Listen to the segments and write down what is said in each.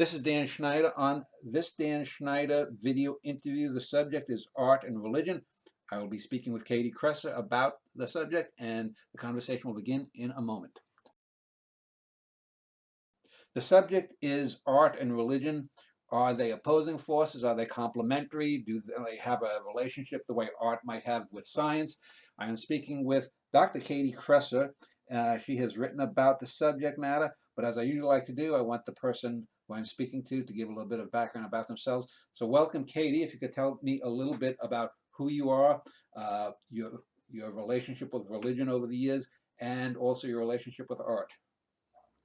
This is Dan Schneider. On this Dan Schneider video interview, the subject is art and religion. I will be speaking with Katie Kresser about the subject, and the conversation will begin in a moment. The subject is art and religion. Are they opposing forces? Are they complementary? Do they have a relationship the way art might have with science? I am speaking with Dr. Katie Kresser. She has written about the subject matter, but as I usually like to do, I want the person who I'm speaking to give a little bit of background about themselves. So welcome, Katie. If you could tell me a little bit about who you are, your relationship with religion over the years, and also your relationship with art.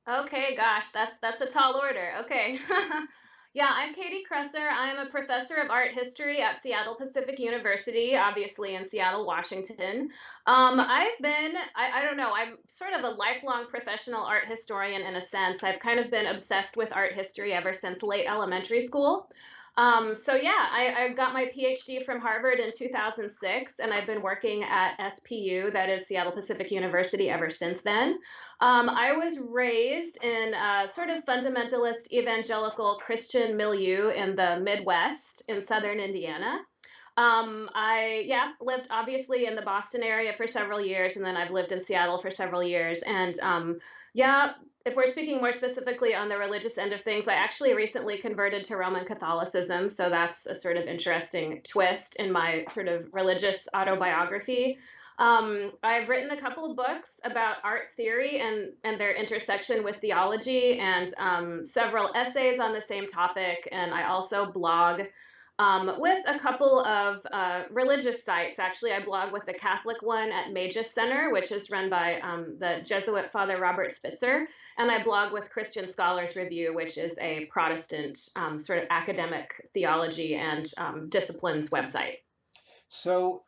Okay, gosh, that's a tall order. Okay. Yeah, I'm Katie Kresser. I'm a professor of art history at Seattle Pacific University, obviously in Seattle, Washington. I don't know, I'm sort of a lifelong professional art historian in a sense. I've kind of been obsessed with art history ever since late elementary school. So yeah, I got my PhD from Harvard in 2006, and I've been working at SPU, that is Seattle Pacific University, ever since then. I was raised in a sort of fundamentalist evangelical Christian milieu in the Midwest in southern Indiana. I lived obviously in the Boston area for several years, and then I've lived in Seattle for several years. And yeah, if we're speaking more specifically on the religious end of things, I actually recently converted to Roman Catholicism, so that's a sort of interesting twist in my sort of religious autobiography. I've written a couple of books about art theory and their intersection with theology, and several essays on the same topic. And I also blog with a couple of religious sites. Actually, I blog with the Catholic one at Magus Center, which is run by the Jesuit Father Robert Spitzer, and I blog with Christian Scholars Review, which is a Protestant sort of academic theology and disciplines website. So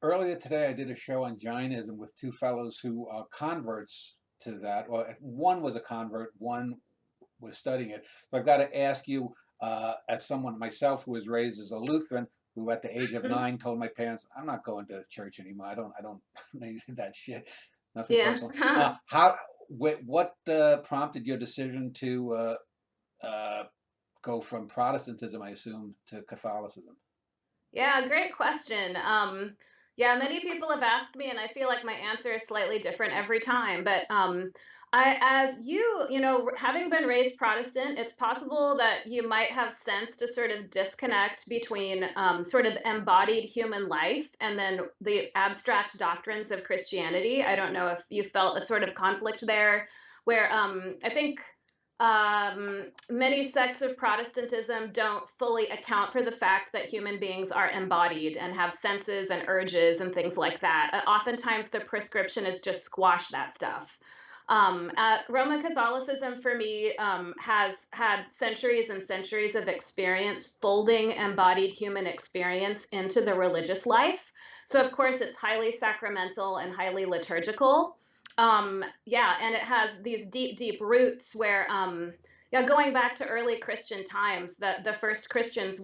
earlier today, I did a show on Jainism with two fellows who are converts to that. Well, one was a convert, one was studying it. So I've got to ask you, as someone myself who was raised as a Lutheran, who at the age of 9 told my parents, "I'm not going to church anymore. I don't need that shit." Nothing Yeah. personal. What prompted your decision to uh, go from Protestantism, I assume, to Catholicism? Yeah, great question. Yeah, many people have asked me, and I feel like my answer is slightly different every time. But as having been raised Protestant, it's possible that you might have sensed a sort of disconnect between sort of embodied human life and then the abstract doctrines of Christianity. I don't know if you felt a sort of conflict there, where I think many sects of Protestantism don't fully account for the fact that human beings are embodied and have senses and urges and things like that. Oftentimes, the prescription is just squash that stuff. Roman Catholicism, for me, has had centuries and centuries of experience folding embodied human experience into the religious life. So, of course, it's highly sacramental and highly liturgical. Yeah, and it has these deep, deep roots where, yeah, going back to early Christian times, the first Christians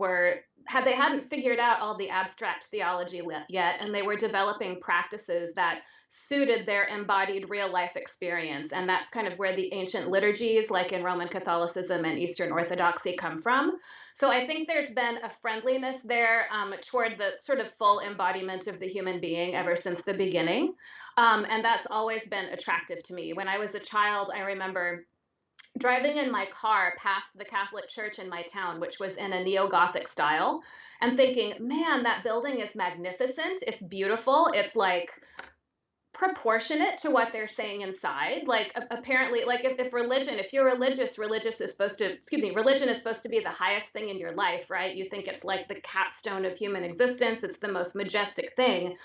they hadn't figured out all the abstract theology yet, and they were developing practices that suited their embodied real life experience. And that's kind of where the ancient liturgies, like in Roman Catholicism and Eastern Orthodoxy, come from. So I think there's been a friendliness there toward the sort of full embodiment of the human being ever since the beginning. And that's always been attractive to me. When I was a child, I remember driving in my car past the Catholic church in my town, which was in a neo Gothic style, and thinking, man, that building is magnificent. It's beautiful. It's like proportionate to what they're saying inside. Like apparently, like if religion, if you're religious, religion is supposed to be the highest thing in your life, right? You think it's like the capstone of human existence. It's the most majestic thing.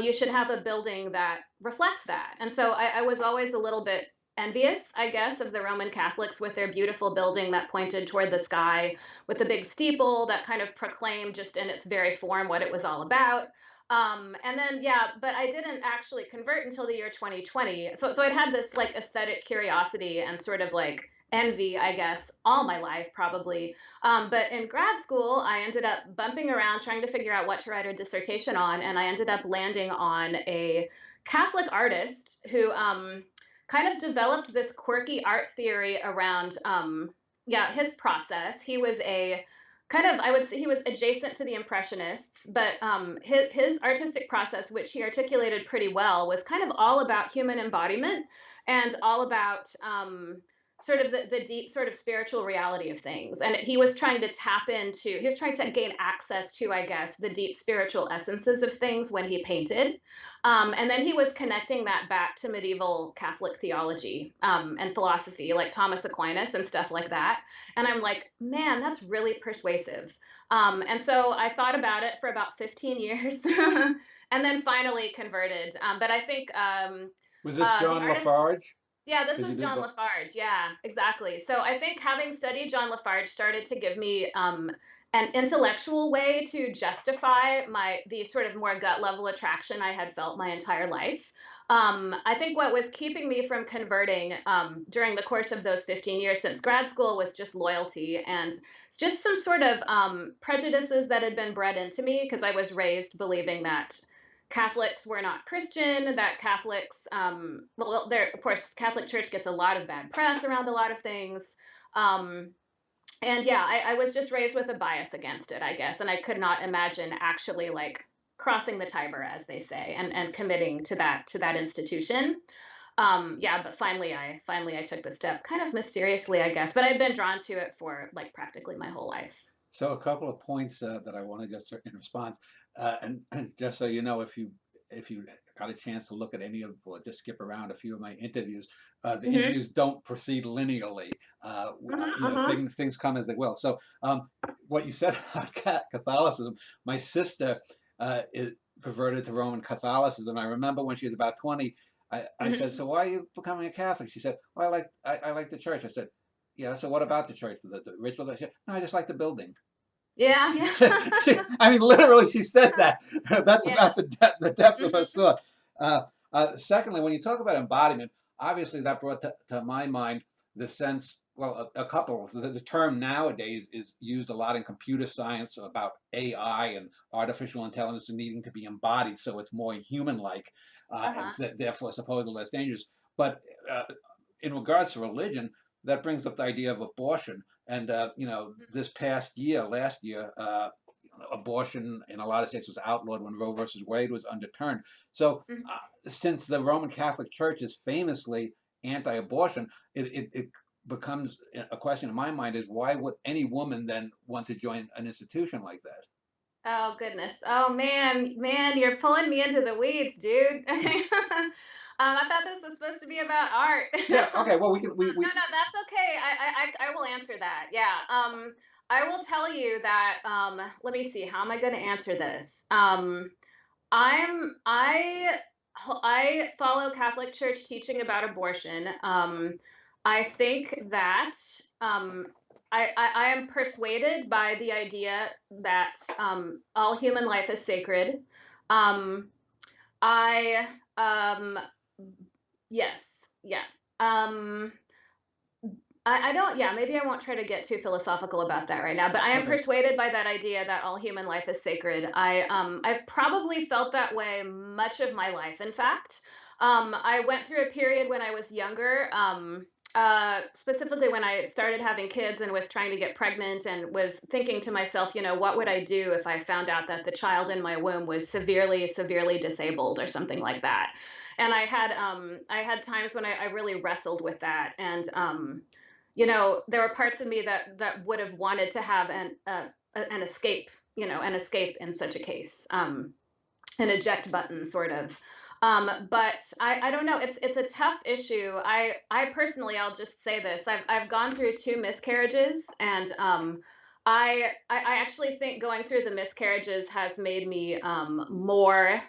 You should have a building that reflects that. And so I was always a little bit envious, I guess, of the Roman Catholics with their beautiful building that pointed toward the sky with the big steeple that kind of proclaimed just in its very form what it was all about. And then, yeah, but I didn't actually convert until the year 2020. So I'd had this like aesthetic curiosity and sort of like envy, I guess, all my life probably. But in grad school, I ended up bumping around trying to figure out what to write a dissertation on, and I ended up landing on a Catholic artist who kind of developed this quirky art theory around yeah, his process. He was a kind of, I would say he was adjacent to the Impressionists, but his artistic process, which he articulated pretty well, was kind of all about human embodiment and all about sort of the deep sort of spiritual reality of things. And he was trying to tap into, he was trying to gain access to, I guess, the deep spiritual essences of things when he painted. And then he was connecting that back to medieval Catholic theology and philosophy, like Thomas Aquinas and stuff like that. And I'm like, man, that's really persuasive. And so I thought about it for about 15 years and then finally converted. But I think Was this the John artist, Lafarge? yeah, this Because you was did John go. Lafarge. Yeah, exactly. So I think having studied John Lafarge started to give me an intellectual way to justify the sort of more gut level attraction I had felt my entire life. I think what was keeping me from converting during the course of those 15 years since grad school was just loyalty and just some sort of prejudices that had been bred into me because I was raised believing that Catholics were not Christian, that Catholics, well, there, of course, Catholic Church gets a lot of bad press around a lot of things. Um, and yeah, I was just raised with a bias against it, I guess. And I could not imagine actually like crossing the Tiber, as they say, and committing to that institution. Yeah, but finally I took the step kind of mysteriously, I guess. But I've been drawn to it for like practically my whole life. So a couple of points that I want to just in response, and just so you know, if you got a chance to look at any of, or just skip around a few of my interviews, the Hmm. interviews don't proceed linearly. Uh-huh, You know, uh-huh. things come as they will. So what you said about Catholicism, my sister is converted to Roman Catholicism. I remember when she was about 20. I said, Hmm. "So why are you becoming a Catholic?" She said, "Well, I like the church." I said, "Yeah, so what about the church? The ritual?" She said, "No, I just like the building." Yeah, I mean, literally, she said yeah. that. That's Yeah. about the depth of her Mhm. thought. Secondly, when you talk about embodiment, obviously that brought to my mind the sense. Well, a couple. The term nowadays is used a lot in computer science about AI and artificial intelligence needing to be embodied, so it's more human-like, and Uh-huh. therefore supposedly less dangerous. But uh, in regards to religion, that brings up the idea of abortion. And you know, this past year, last year, abortion in a lot of states was outlawed when Roe versus Wade was underturned. So, Mhm. since the Roman Catholic Church is famously anti-abortion, it becomes a question in my mind: is why would any woman then want to join an institution like that? Oh, goodness. Oh, man, you're pulling me into the weeds, dude. I thought this was supposed to be about art. Yeah. Okay. Well, we can. No, no, that's okay. I will answer that. Yeah. I will tell you that. Let me see. How am I going to answer this? I'm I follow Catholic Church teaching about abortion. I think that I am persuaded by the idea that all human life is sacred. Um, I yes, yeah. Um, I don't, yeah, maybe I won't try to get too philosophical about that right now, but I am Okay. persuaded by that idea that all human life is sacred. I've probably felt that way much of my life, in fact. I went through a period when I was younger, specifically when I started having kids and was trying to get pregnant and was thinking to myself, you know, what would I do if I found out that the child in my womb was severely disabled or something like that? And I had times when I really wrestled with that. And you know, there were parts of me that would have wanted to have an escape, you know, an escape in such a case, an eject button, sort of. But I don't know. It's a tough issue. I personally, I'll just say this. I've gone through two miscarriages, and I actually think going through the miscarriages has made me more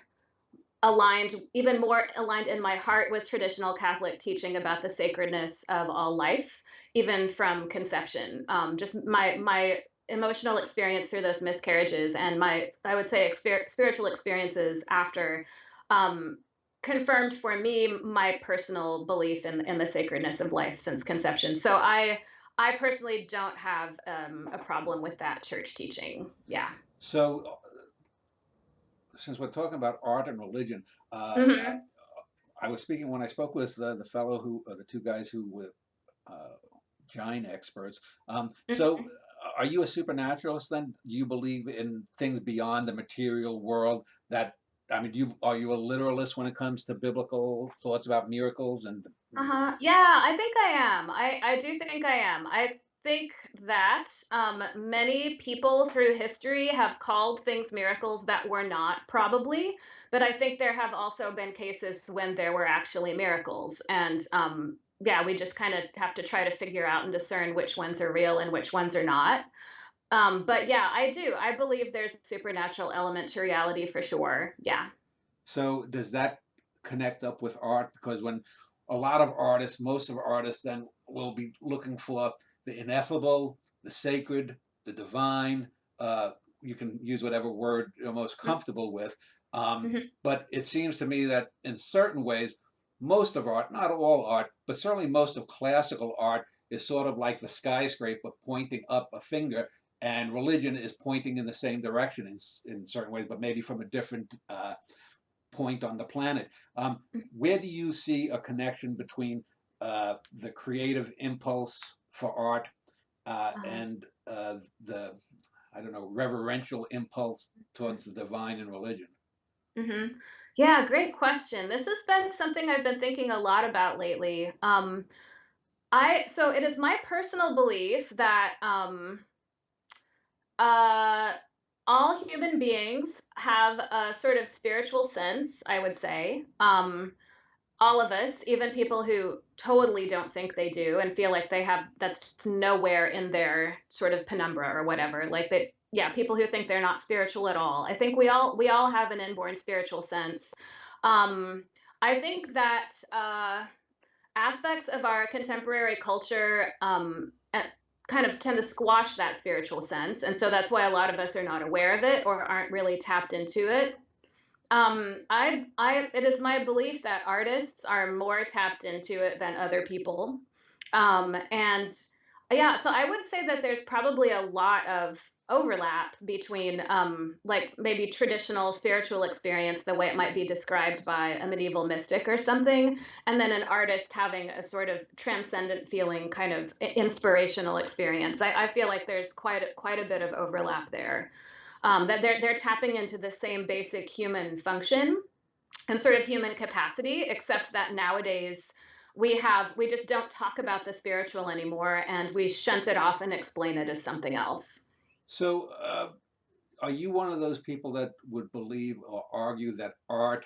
aligned, even more aligned in my heart with traditional Catholic teaching about the sacredness of all life, even from conception. Just my emotional experience through those miscarriages and my, I would say, spiritual experiences after, um, confirmed for me my personal belief in the sacredness of life since conception. So I personally don't have a problem with that church teaching. Yeah. So, since we're talking about art and religion, Hmm. I was speaking when I spoke with the fellow who, the two guys who were giant experts. So, Mhm. are you a supernaturalist then? Do you believe in things beyond the material world? That I mean, you are you a literalist when it comes to biblical thoughts about miracles and Uh-huh. Yeah, I think I am. I do think I am. I think that many people through history have called things miracles that were not, probably. But I think there have also been cases when there were actually miracles. And yeah, we just kind of have to try to figure out and discern which ones are real and which ones are not. But yeah, I do. I believe there's a supernatural element to reality for sure. Yeah. So does that connect up with art? Because when a lot of artists, most of artists then will be looking for the ineffable, the sacred, the divine. You can use whatever word you're most comfortable with. Mm-hmm. But it seems to me that in certain ways, most of art, not all art, but certainly most of classical art is sort of like the skyscraper pointing up a finger, and religion is pointing in the same direction in certain ways, but maybe from a different point on the planet. Where do you see a connection between the creative impulse for art Uh, and the, I don't know, reverential impulse towards the divine and religion? hmm. Yeah, great question. This has been something I've been thinking a lot about lately. So it is my personal belief that uh, all human beings have a sort of spiritual sense, I would say. All of us, even people who totally don't think they do and feel like they have, that's just nowhere in their sort of penumbra or whatever. Like they, yeah, people who think they're not spiritual at all. I think we all have an inborn spiritual sense. Um, I think that aspects of our contemporary culture kind of tend to squash that spiritual sense, and so that's why a lot of us are not aware of it or aren't really tapped into it. It is my belief that artists are more tapped into it than other people. And yeah, so I would say that there's probably a lot of overlap between like maybe traditional spiritual experience, the way it might be described by a medieval mystic or something, and then an artist having a sort of transcendent feeling, kind of inspirational experience. I feel like there's quite a bit of overlap there, that they're tapping into the same basic human function and sort of human capacity, except that nowadays we just don't talk about the spiritual anymore, and we shunt it off and explain it as something else. So, are you one of those people that would believe or argue that art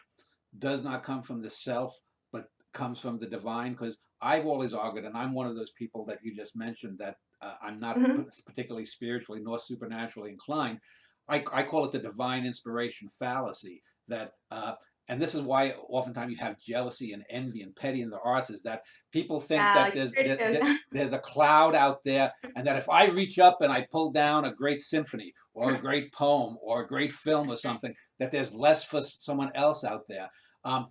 does not come from the self, but comes from the divine? Because I've always argued, and I'm one of those people that you just mentioned, that I'm not Hmm. particularly spiritually nor supernaturally inclined. I call it the divine inspiration fallacy. That and this is why oftentimes you have jealousy and envy and petty in the arts, is that people think Yeah, that you sure do. there's a cloud out there, and that if I reach up and I pull down a great symphony or a great poem or a great film or something, that there's less for someone else out there. Right.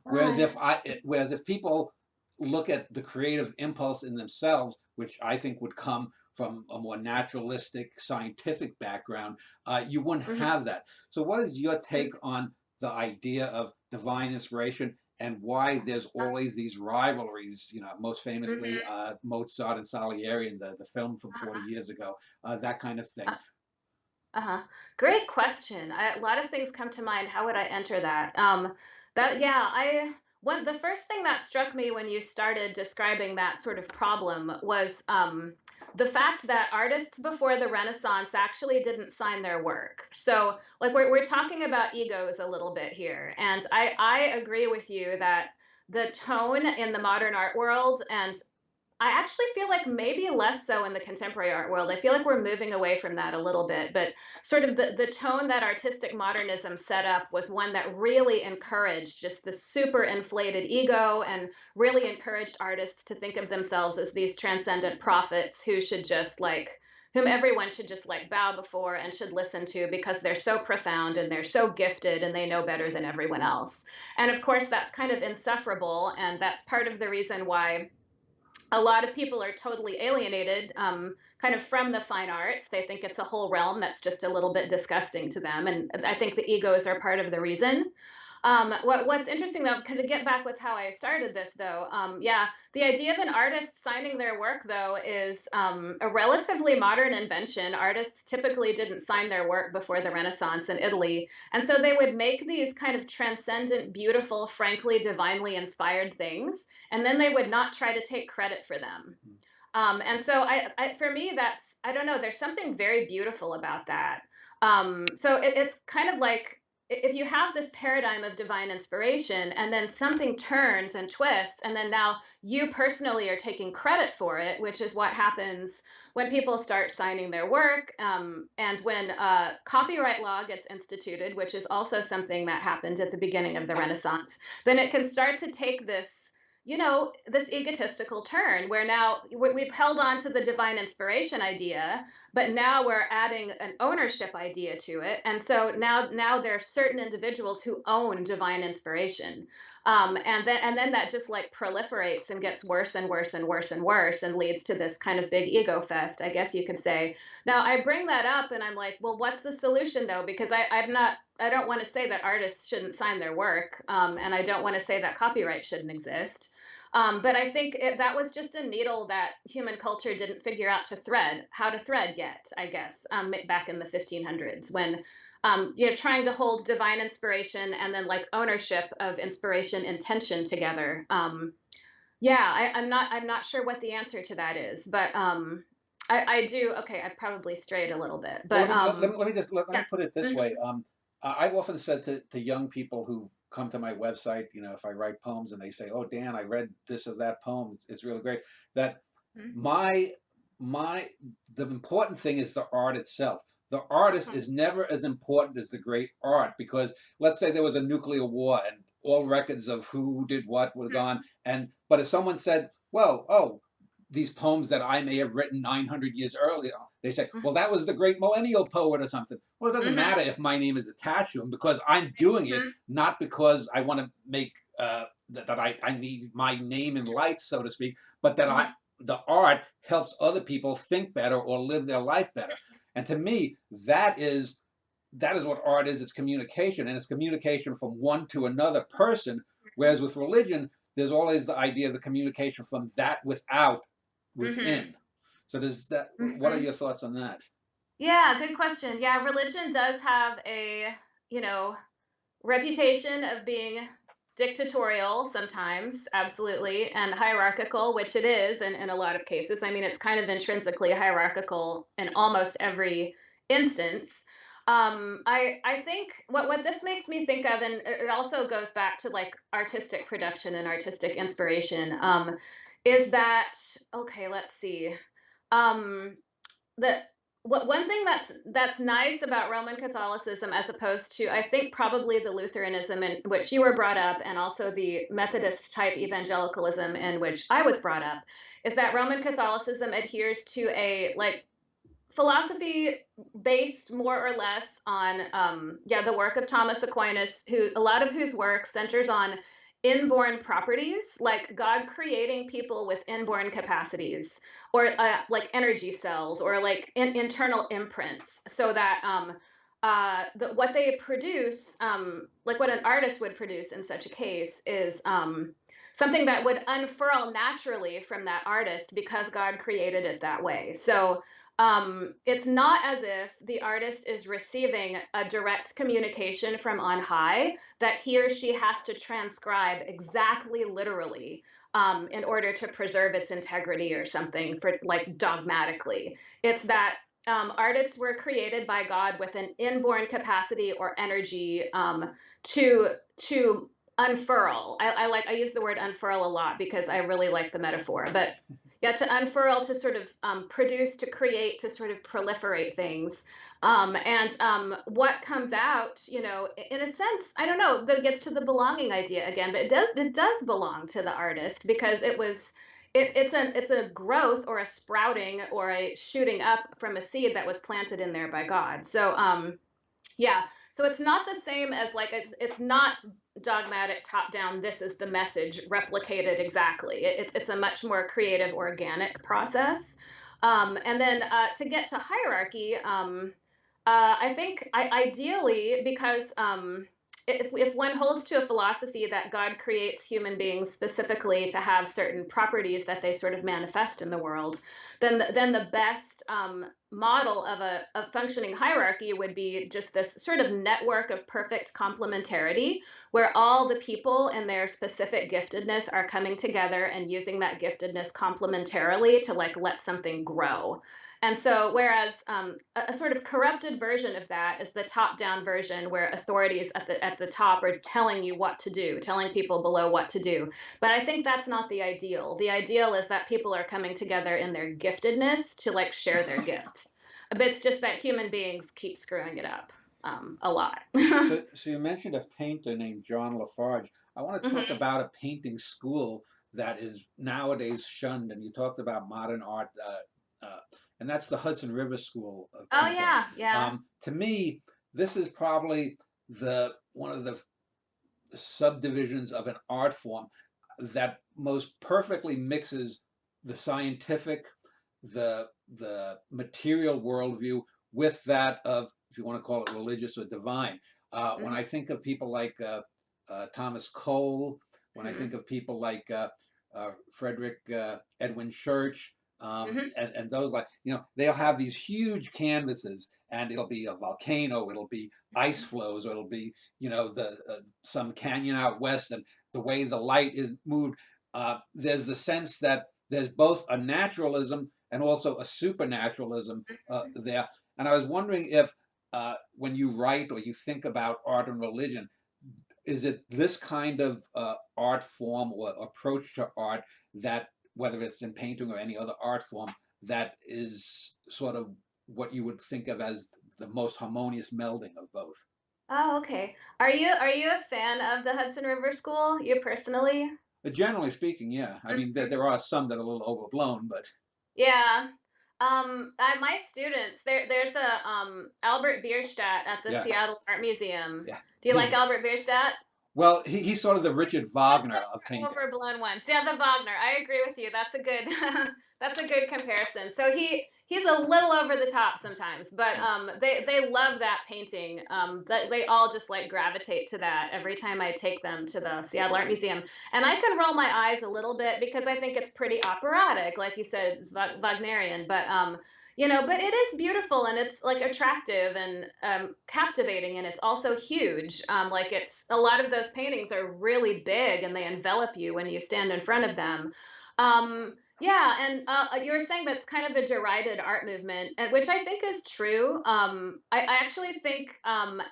Whereas if people look at the creative impulse in themselves, which I think would come from a more naturalistic, scientific background, you wouldn't Mhm. have that. So, what is your take on the idea of divine inspiration and why there's always these rivalries? You know, most famously Mhm. Mozart and Salieri in the film from 40 years ago, that kind of thing. Uh, Uh-huh. Great question. A lot of things come to mind. How would I enter that? That yeah, I one the first thing that struck me when you started describing that sort of problem was the fact that artists before the Renaissance actually didn't sign their work. So, like we're talking about egos a little bit here, and I agree with you that the tone in the modern art world, and I actually feel like maybe less so in the contemporary art world. I feel like we're moving away from that a little bit, but sort of the tone that artistic modernism set up was one that really encouraged just the super inflated ego and really encouraged artists to think of themselves as these transcendent prophets who should just like whom everyone should just like bow before and should listen to because they're so profound and they're so gifted and they know better than everyone else. And of course that's kind of insufferable, and that's part of the reason why a lot of people are totally alienated kind of from the fine arts. They think it's a whole realm that's just a little bit disgusting to them. And I think the egos are part of the reason. What's interesting though, kind of get back with how I started this though, yeah, the idea of an artist signing their work though is a relatively modern invention. Artists typically didn't sign their work before the Renaissance in Italy, and so they would make these kind of transcendent, beautiful, frankly, divinely inspired things, and then they would not try to take credit for them. And so for me, that's, I don't know, there's something very beautiful about that. So it's kind of like if you have this paradigm of divine inspiration and then something turns and twists, and then now you personally are taking credit for it, which is what happens when people start signing their work, and when copyright law gets instituted, which is also something that happened at the beginning of the Renaissance, then it can start to take this, this egotistical turn where now we've held on to the divine inspiration idea, but now we're adding an ownership idea to it. And so now there are certain individuals who own divine inspiration. And then that just like proliferates and gets worse and worse and worse and worse and leads to this kind of big ego fest, I guess you could say. Now I bring that up and I'm like, well, what's the solution though? Because I don't want to say that artists shouldn't sign their work, and I don't want to say that copyright shouldn't exist. But I think that was just a needle that human culture didn't figure out how to thread yet, I guess, back in the 1500s when you're trying to hold divine inspiration and then like ownership of inspiration and tension together. Yeah, I'm not sure what the answer to that is, but I do. Okay, I probably strayed a little bit, Well, but let me yeah. put it this Hmm. way. I've often said to young people who come to my website, if I write poems and they say, "Oh, Dan, I read this or that poem. It's really great," that my my the important thing is the art itself. The artist is never as important as the great art, because let's say there was a nuclear war and all records of who did what were gone, and but if someone said, "Well, oh, these poems that I may have written 900 years earlier," they say, "Well, that was the great millennial poet or something." Well, it doesn't Hmm. matter if my name is attached to him, because I'm doing it Hmm. not because I want to make that I need my name in lights, so to speak, but that Hmm. the art helps other people think better or live their life better. And to me, that is what art is. It's communication, and it's communication from one to another person. Whereas with religion, there's always the idea of the communication from that without Hmm. within. So does that? What are Hmm. your thoughts on that? Yeah, good question. Yeah, religion does have a, you know, reputation of being dictatorial sometimes, absolutely, and hierarchical, which it is in a lot of cases. I mean, it's kind of intrinsically hierarchical in almost every instance. I think what this makes me think of, and it also goes back to like artistic production and artistic inspiration, is that okay? Let's see. Um, the one thing that's nice about Roman Catholicism as opposed to I think probably the Lutheranism in which you were brought up and also the Methodist type evangelicalism in which I was brought up is that Roman Catholicism adheres to a like philosophy based more or less on yeah, the work of Thomas Aquinas, who a lot of whose work centers on inborn properties, like God creating people with inborn capacities or like energy cells or like internal imprints so that what they produce, like what an artist would produce in such a case is something that would unfurl naturally from that artist because God created it that way. So it's not as if the artist is receiving a direct communication from on high that he or she has to transcribe exactly literally in order to preserve its integrity or something for like dogmatically. It's that artists were created by God with an inborn capacity or energy to unfurl. I use the word unfurl a lot because I really like the metaphor, but yeah, to unfurl, to sort of produce, to create, to sort of proliferate things. And what comes out, in a sense, I don't know, that gets to the belonging idea again, but it does belong to the artist because it's a growth or a sprouting or a shooting up from a seed that was planted in there by God. So yeah. So it's not the same as like it's not dogmatic top down. This is the message replicated exactly. It's a much more creative, organic process. And then to get to hierarchy, I think ideally because if one holds to a philosophy that God creates human beings specifically to have certain properties that they sort of manifest in the world, then the best model of a functioning hierarchy would be just this sort of network of perfect complementarity, where all the people and their specific giftedness are coming together and using that giftedness complementarily to like let something grow. And so, whereas a sort of corrupted version of that is the top-down version, where authorities at the top are telling you what to do, telling people below what to do. But I think that's not the ideal. The ideal is that people are coming together in their giftedness to like share their gifts. But it's just that human beings keep screwing it up a lot. So you mentioned a painter named John Lafarge. I want to talk Hmm. about a painting school that is nowadays shunned, and you talked about modern art, and that's the Hudson River School of Oh painting. yeah, yeah. To me, this is probably the one of the subdivisions of an art form that most perfectly mixes the scientific, the material worldview with that of, if you want to call it religious or divine. When Hmm. I think of people like Thomas Cole, when I Hmm. think of people like Frederick Edwin Church, Hmm. and those, like, they'll have these huge canvases, and it'll be a volcano, it'll be ice flows, or it'll be the some canyon out west, and the way the light is moved. There's the sense that there's both a naturalism and also a supernaturalism there. And I was wondering if, when you write or you think about art and religion, is it this kind of art form or approach to art that, whether it's in painting or any other art form, that is sort of what you would think of as the most harmonious melding of both? Oh, okay. Are you a fan of the Hudson River School? You personally? But generally speaking, yeah. I mean, there are some that are a little overblown, but Yeah. My students, there's a Albert Bierstadt at the yeah, Seattle Art Museum. yeah. Do you like Albert Bierstadt? Well, he's sort of the Richard One Wagner of of the painting. overblown ones. Yeah, the Wagner. I agree with you. That's a good that's a good comparison. So he's a little over the top sometimes, but Yeah. they love that painting. That they all just like gravitate to that every time I take them to the Seattle Art Museum. And I can roll my eyes a little bit because I think it's pretty operatic, like you said, it's Wagnerian, but it is beautiful and it's like attractive and captivating, and it's also huge. Like it's a lot of those paintings are really big and they envelop you when you stand in front of them. Yeah, and you were saying that's kind of a derided art movement, which I think is true. I actually think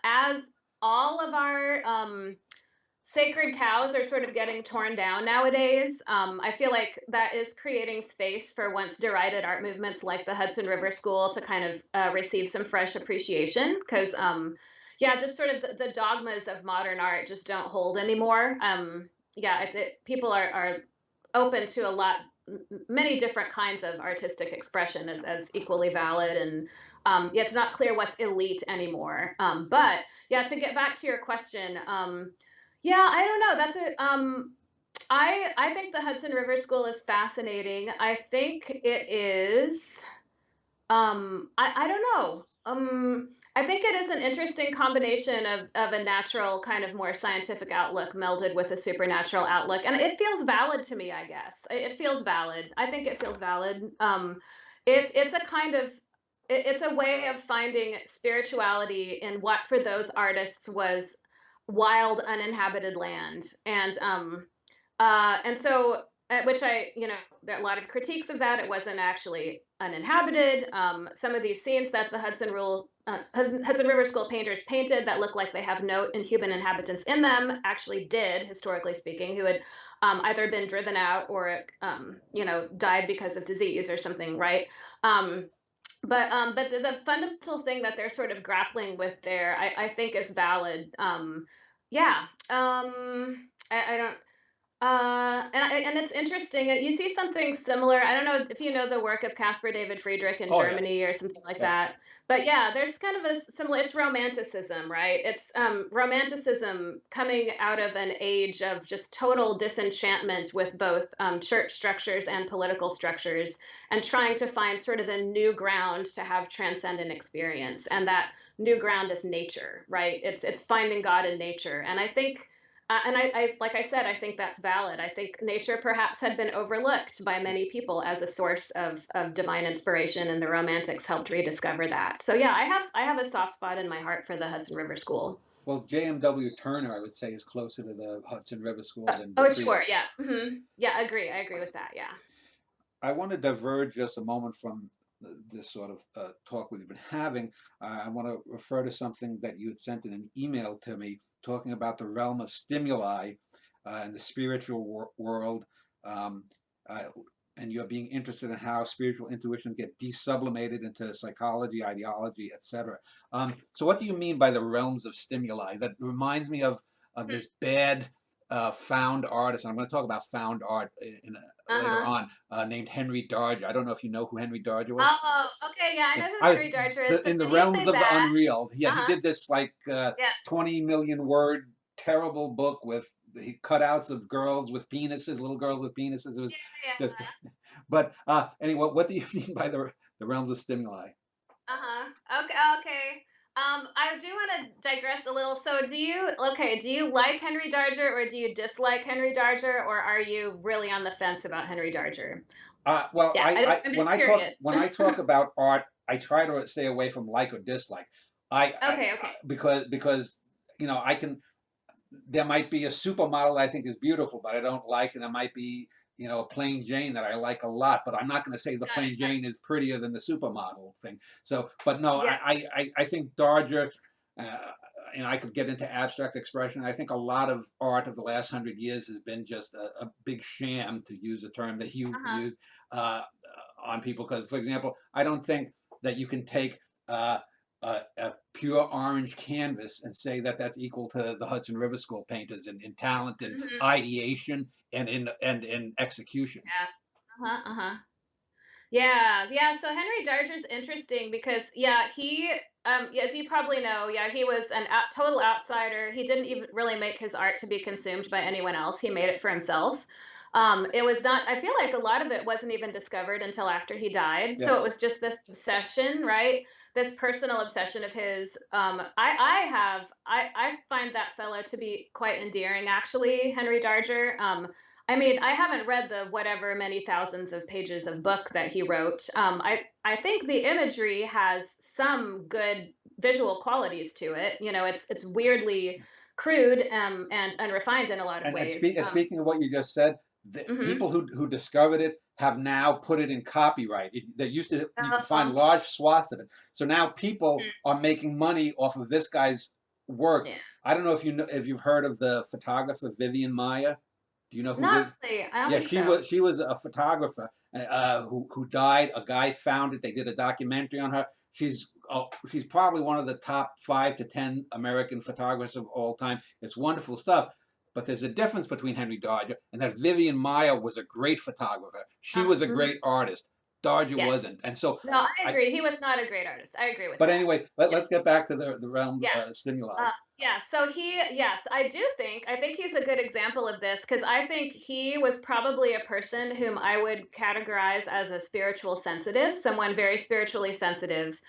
as all of our sacred cows are sort of getting torn down nowadays. I feel like that is creating space for once derided art movements like the Hudson River School to kind of receive some fresh appreciation because, yeah, just sort of the dogmas of modern art just don't hold anymore. Yeah, people are open to a lot, many different kinds of artistic expression as equally valid, and yeah, it's not clear what's elite anymore. But yeah, to get back to your question, yeah, I don't know. That's a I think the Hudson River School is fascinating. I think it is I don't know. I think it is an interesting combination of a natural kind of more scientific outlook melded with a supernatural outlook. And it feels valid to me, I guess. It feels valid. I think it feels valid. It's a kind of it's a way of finding spirituality in what for those artists was wild uninhabited land. And so which there are a lot of critiques of that. It wasn't actually uninhabited. Some of these scenes that the Hudson River School painters painted that look like they have no human inhabitants in them actually did, historically speaking, who had either been driven out or died because of disease or something, right? But the fundamental thing that they're sort of grappling with there, I think, is valid. Yeah. I don't. And it's interesting. You see something similar. I don't know if you know the work of Caspar David Friedrich in Oh yeah, Germany or something like yeah. that. But yeah, there's kind of a similar. It's romanticism, right? It's romanticism coming out of an age of just total disenchantment with both church structures and political structures, and trying to find sort of a new ground to have transcendent experience. And that new ground is nature, right? It's finding God in nature, and I think. And I, like I said, I think that's valid. I think nature perhaps had been overlooked by many people as a source of divine inspiration, and the Romantics helped rediscover that. So yeah, I have a soft spot in my heart for the Hudson River School. Well, J.M.W. Turner, I would say, is closer to the Hudson River School than Oh, Bastida. sure, yeah, yeah, I agree with that. Yeah. I want to diverge just a moment from this sort of talk we've been having. I want to refer to something that you had sent in an email to me talking about the realm of stimuli in the spiritual world. Um, uh, and you're being interested in how spiritual intuitions get desublimated into psychology, ideology, etc. So, what do you mean by the realms of stimuli? That reminds me of this bad found artist, and I'm going to talk about found art later Uh-huh. on, named Henry Darger. I don't know if you know who Henry Darger was. Oh, okay, yeah, I Yeah, know who I was Henry Darger is. So in the did you realms say of the that? unreal. Yeah, he Uh-huh. did this like Yeah. 20 million word terrible book with the cutouts of girls with penises, little girls with penises. It was Yeah, yeah. just, but anyway, what do you mean by the realms of stimuli? Uh-huh. Okay, okay. I do want to digress a little. So do you like Henry Darger or do you dislike Henry Darger, or are you really on the fence about Henry Darger? Well, Yeah, I'm when just I talk curious. about art, I try to stay away from like or dislike. Okay, okay. Because I can there might be a supermodel I think is beautiful, but I don't like, and there might be a plain Jane that I like a lot, but I'm not going to say the Got it, plain got it. Jane is prettier than the supermodel thing. So, but no, Yeah. I think Darger. Uh, I could get into abstract expression. I think a lot of art of the last 100 years has been just a big sham, to use a term that you Uh-huh. used, on people. Because, for example, I don't think that you can take uh, a pure orange canvas and say that that's equal to the Hudson River School painters in talent and Mhm. ideation and in execution. Yeah. Uh-huh, uh-huh. Yeah, yeah. So Henry Darger's interesting because, yeah, as you probably know, yeah, he was total outsider. He didn't even really make his art to be consumed by anyone else. He made it for himself. It was not. I feel like a lot of it wasn't even discovered until after he died. So it Yes. was just this obsession, right? This personal obsession of his. I find that fellow to be quite endearing, actually, Henry Darger. I mean, I haven't read the whatever many thousands of pages of book that he wrote. I think the imagery has some good visual qualities to it. You know, it's weirdly crude and unrefined in a lot of ways. And speaking of what you just said, the Mhm. people who discovered it have now put it in copyright. There used to you could find Uh-huh. large swaths of it. So now people Mhm. are making money off of this guy's work. Yeah. I don't know if you've heard of the photographer Vivian Maya. Do you know who Not Viv? really. I don't Yeah, think so. she was a photographer who died. A guy found it. They did a documentary on her. She's probably one of the top 5 to 10 American photographers of all time. It's wonderful stuff. But there's a difference between Henry Dodger and that Vivian Maya was a great photographer. She was a Mhm. great artist. Dodger Yes. wasn't. And so No, I I agree. He was not a great artist. I agree with but that. anyway, Yeah. let's get back to the realm Yeah. stimuli. Yeah, so yes, I think he's a good example of this because I think he was probably a person whom I would categorize as a spiritual sensitive, someone very spiritually sensitive,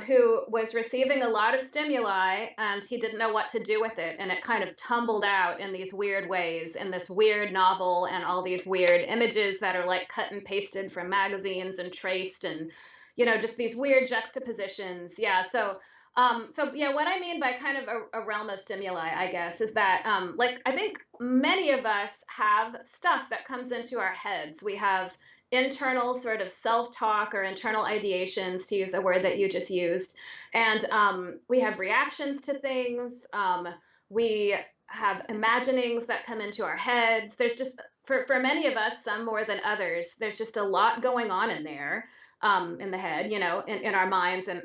who was receiving a lot of stimuli and he didn't know what to do with it. And it kind of tumbled out in these weird ways in this weird novel and all these weird images that are like cut and pasted from magazines and traced and, just these weird juxtapositions. Yeah, so yeah, what I mean by kind of a realm of stimuli, I guess, is that like I think many of us have stuff that comes into our heads. We have internal sort of self-talk or internal ideations, to use a word that you just used, and we have reactions to things. We have imaginings that come into our heads. There's just for many of us, some more than others. There's just a lot going on in there, in the head, in our minds, and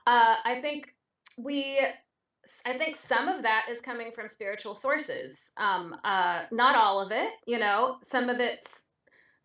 I think we I think some of that is coming from spiritual sources. Not all of it, some of it's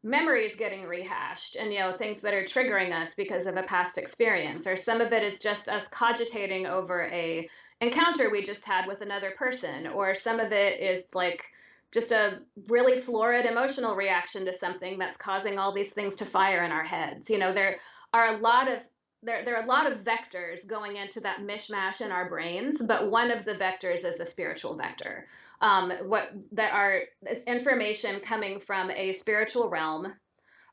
memories getting rehashed and, things that are triggering us because of a past experience, or some of it is just us cogitating over a encounter we just had with another person, or some of it is like just a really florid emotional reaction to something that's causing all these things to fire in our heads. There are a lot of there are a lot of vectors going into that mishmash in our brains, but one of the vectors is a spiritual vector. What that are It's information coming from a spiritual realm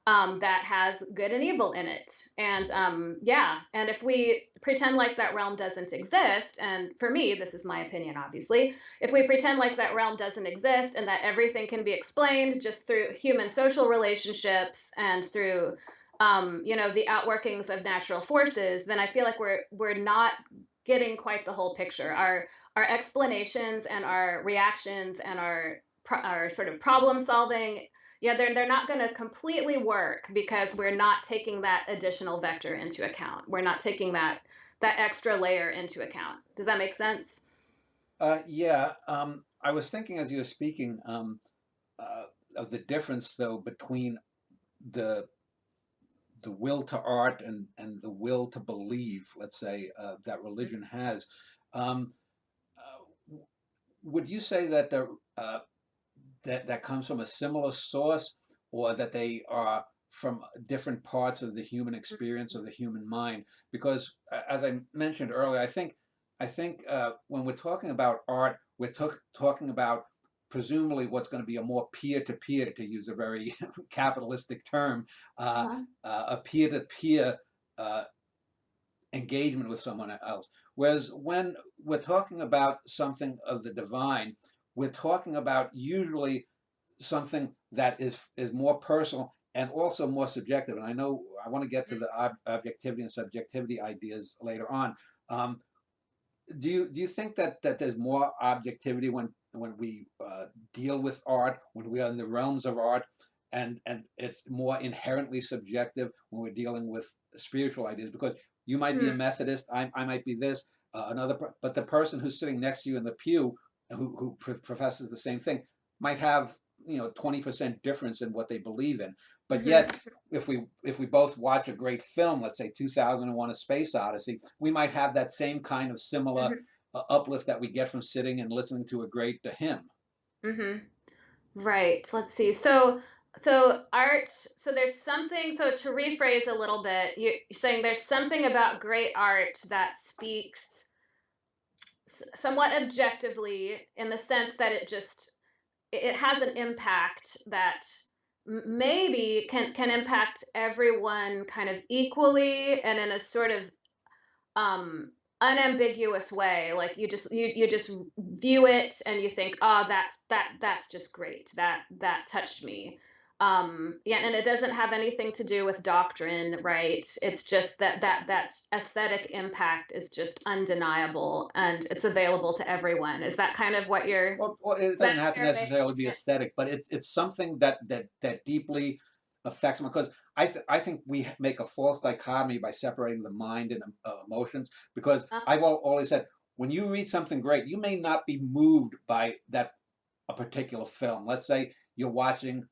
that has good and evil in it. And yeah, and if we pretend like that realm doesn't exist, and for me, this is my opinion, obviously, if we pretend like that realm doesn't exist and that everything can be explained just through human social relationships and through the outworkings of natural forces, then I feel like we're not getting quite the whole picture. Our explanations and our reactions and our sort of problem solving, yeah, they're not going to completely work because we're not taking that additional vector into account. We're not taking that extra layer into account. Does that make sense? Yeah, I was thinking as you were speaking uh, of the difference, though, between the the will to art and the will to believe, let's say, that religion has. Um, uh, would you say that that comes from a similar source, or that they are from different parts of the human experience or the human mind? Because as I mentioned earlier, I think when we're talking about art, we're talking about presumably what's going to be a more peer-to-peer, to use a very capitalistic term, uh, Uh-huh. a peer-to-peer uh, engagement with someone else. Whereas when we're talking about something of the divine, we're talking about usually something that is more personal and also more subjective. And I know I want to get to the objectivity and subjectivity ideas later on. Um, do you think that there's more objectivity when we deal with art, when we are in the realms of art, and it's more inherently subjective when we're dealing with spiritual ideas? Because you might be a Mhm. Methodist, I might be this, but the person who's sitting next to you in the pew, who professes the same thing, might have 20% difference in what they believe in. But Mhm. yet, if we both watch a great film, let's say 2001: A Space Odyssey, we might have that same kind of similar Mhm. uplift that we get from sitting and listening to a great hymn. Mhm. Right. Let's see. So there's something, so to rephrase a little bit, you're saying there's something about great art that speaks somewhat objectively in the sense that it has an impact that maybe can impact everyone kind of equally and in a sort of um unambiguous way. Like you just view it and you think, oh, that's just great, that touched me. Yeah, and it doesn't have anything to do with doctrine, right? It's just that aesthetic impact is just undeniable and it's available to everyone. Is that kind of what you're Well, it is that doesn't have a to fair way of necessarily be putting it? aesthetic, but it's something that deeply affects me. Because I think we make a false dichotomy by separating the mind and emotions. Because uh, I've always said, when you read something great, you may not be moved by that a particular film. Let's say you're watching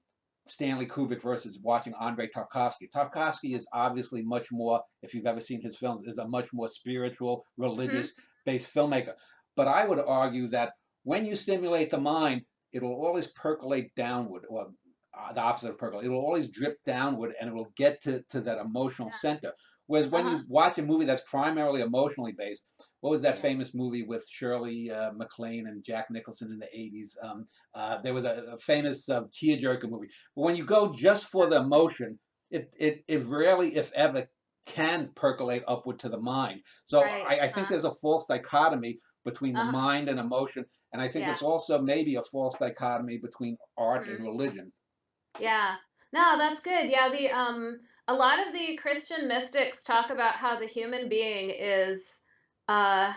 Stanley Kubrick versus watching Andrei Tarkovsky. Tarkovsky is obviously much more, if you've ever seen his films, is a much more spiritual, mhm, religious based filmmaker. But I would argue that when you stimulate the mind, it'll always percolate downward, or the opposite of percolate. It'll always drip downward, and it will get to that emotional yeah, center. Whereas when uh-huh, you watch a movie that's primarily emotionally based, what was that yeah, famous movie with Shirley MacLaine and Jack Nicholson in the 80s? There was a famous tearjerker movie. But when you go just for the emotion, it rarely, if ever, can percolate upward to the mind. So right, I think there's a false dichotomy between the uh-huh, mind and emotion. And I think yeah, it's also maybe a false dichotomy between art and mhm. religion. Yeah. No, that's good. Yeah, the a lot of the Christian mystics talk about how the human being is uh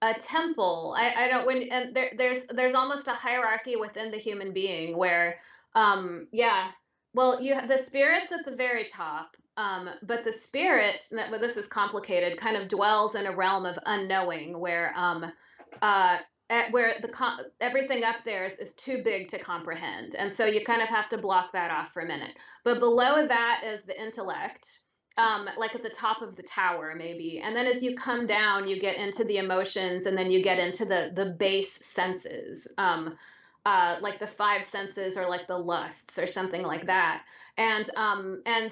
a temple. I don't when and there's almost a hierarchy within the human being where yeah, well, you have the spirit's at the very top. But the spirit, well, this is complicated, kind of dwells in a realm of unknowing where uh where everything up there is too big to comprehend, and so you kind of have to block that off for a minute. But below that is the intellect, like at the top of the tower maybe, and then as you come down you get into the emotions, and then you get into the base senses, like the five senses or like the lusts or something like that. And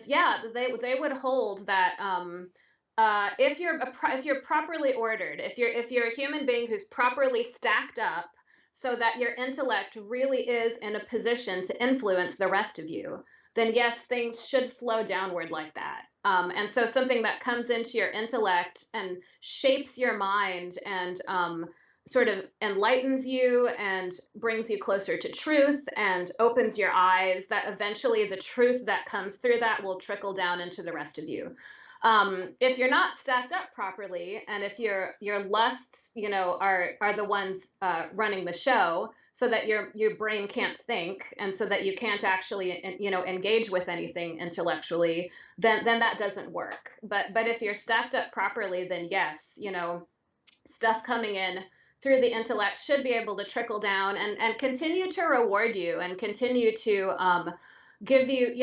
yeah, they would hold that if you're properly ordered, if you're a human being who's properly stacked up so that your intellect really is in a position to influence the rest of you, then yes, things should flow downward like that. And so something that comes into your intellect and shapes your mind and sort of enlightens you and brings you closer to truth and opens your eyes, that eventually the truth that comes through that will trickle down into the rest of you. If you're not stacked up properly, and if your lusts, are the ones running the show, so that your brain can't think, and so that you can't actually, engage with anything intellectually, then that doesn't work. But if you're stacked up properly, then yes, stuff coming in through the intellect should be able to trickle down and continue to reward you and continue to give you,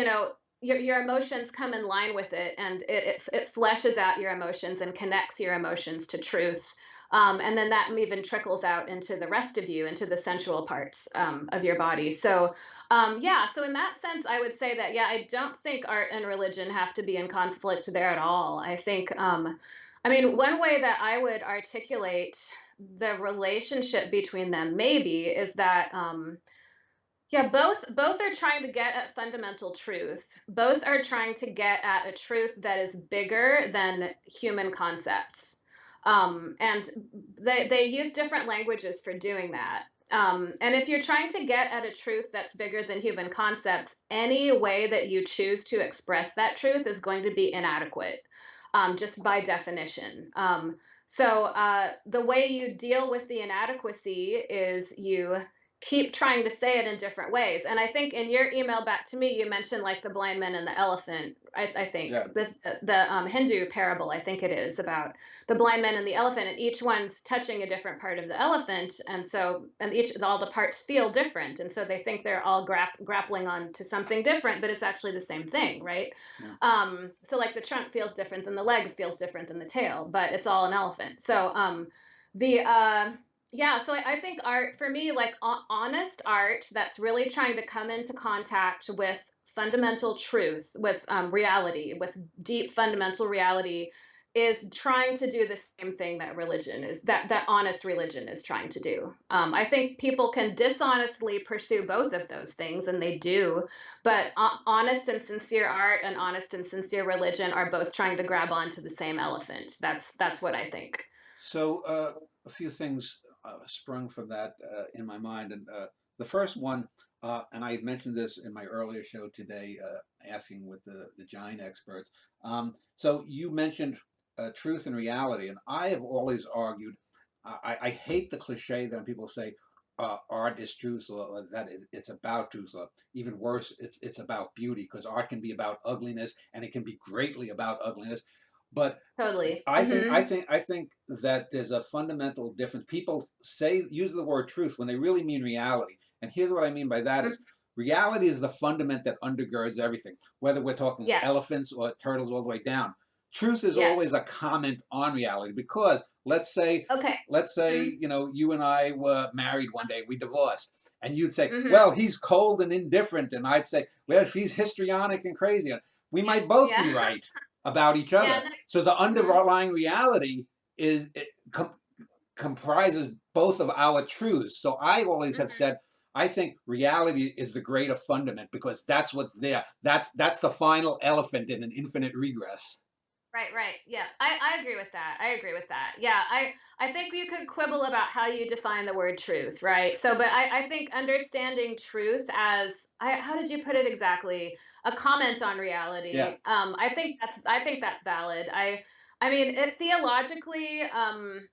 your emotions come in line with it, and it fleshes out your emotions and connects your emotions to truth. And then that even trickles out into the rest of you, into the sensual parts of your body. So, yeah, so in that sense, I would say that, yeah, I don't think art and religion have to be in conflict there at all. I think, I mean, one way that I would articulate the relationship between them maybe is that, yeah, both are trying to get at fundamental truth. Both are trying to get at a truth that is bigger than human concepts. And they use different languages for doing that. And if you're trying to get at a truth that's bigger than human concepts, any way that you choose to express that truth is going to be inadequate, just by definition. So the way you deal with the inadequacy is you keep trying to say it in different ways. And I think in your email back to me, you mentioned like the blind man and the elephant. I think Yeah. the Hindu parable, I think it is about the blind man and the elephant, and each one's touching a different part of the elephant, and so all the parts feel different, and so they think they're all grappling on to something different, but it's actually the same thing, right? Yeah. So like the trunk feels different than the legs, feels different than the tail, but it's all an elephant. So the yeah, so I think art for me, like honest art that's really trying to come into contact with fundamental truth, with reality, with deep fundamental reality, is trying to do the same thing that religion is, that honest religion is trying to do. I think people can dishonestly pursue both of those things, and they do, but honest and sincere art and honest and sincere religion are both trying to grab onto the same elephant. That's what I think. So a few things sprung from that in my mind, and the first one, and I had mentioned this in my earlier show today, asking with the giant experts. So you mentioned truth and reality, and I have always argued. I hate the cliche that people say art is truth, or that it's about truth, or even worse, it's about beauty, because art can be about ugliness, and it can be greatly about ugliness. But Totally. I think that there's a fundamental difference. People use the word truth when they really mean reality. And here's what I mean by that is reality is the fundament that undergirds everything, whether we're talking Yes. elephants or turtles all the way down. Truth is Yes. always a comment on reality, because Okay. let's say, Mhm. you and I were married one day, we divorced, and you'd say, Mhm. well, he's cold and indifferent, and I'd say, well, he's histrionic and crazy. And we Yeah. might both Yeah. be right about each Yeah. other. No, So the mhm. underlying reality is comprises both of our truths. So I always have Mhm. said, I think reality is the greater fundament, because that's what's there. That's the final elephant in an infinite regress. Right, right. Yeah. I agree with that. I agree with that. Yeah. I think you could quibble about how you define the word truth, right? So, but I think understanding truth as how did you put it exactly? A comment on Yeah, reality. I think that's valid. I mean, theologically,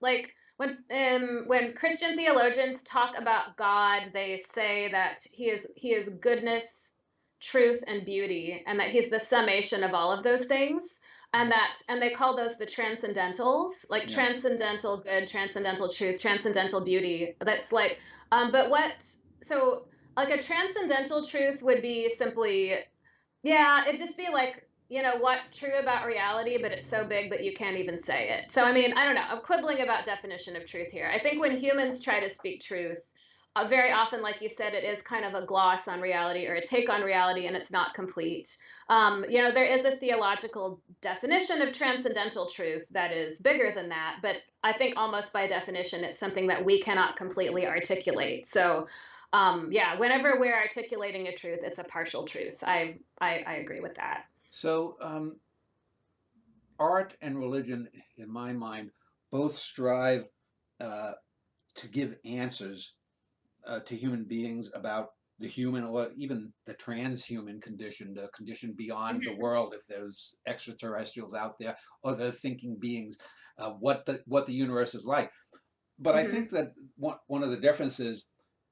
like when Christian theologians talk about God, they say that he is goodness, truth, and beauty, and that he's the summation of all of those things, and they call those the transcendentals, like yeah. transcendental good, transcendental truth, transcendental beauty. That's like but what so like a transcendental truth would be simply, yeah, it'd just be like, what's true about reality, but it's so big that you can't even say it. So I mean, I don't know, I'm quibbling about definition of truth here. I think when humans try to speak truth, very often, like you said, it is kind of a gloss on reality or a take on reality, and it's not complete. There is a theological definition of transcendental truth that is bigger than that, but I think almost by definition, it's something that we cannot completely articulate. So, yeah, whenever we're articulating a truth, it's a partial truth. I agree with that. So art and religion, in my mind, both strive uh, to give answers to human beings about the human or even the transhuman condition, the condition beyond the Mhm, world, if there's extraterrestrials out there, other thinking beings, what the universe is like. But I mhm, think that one of the differences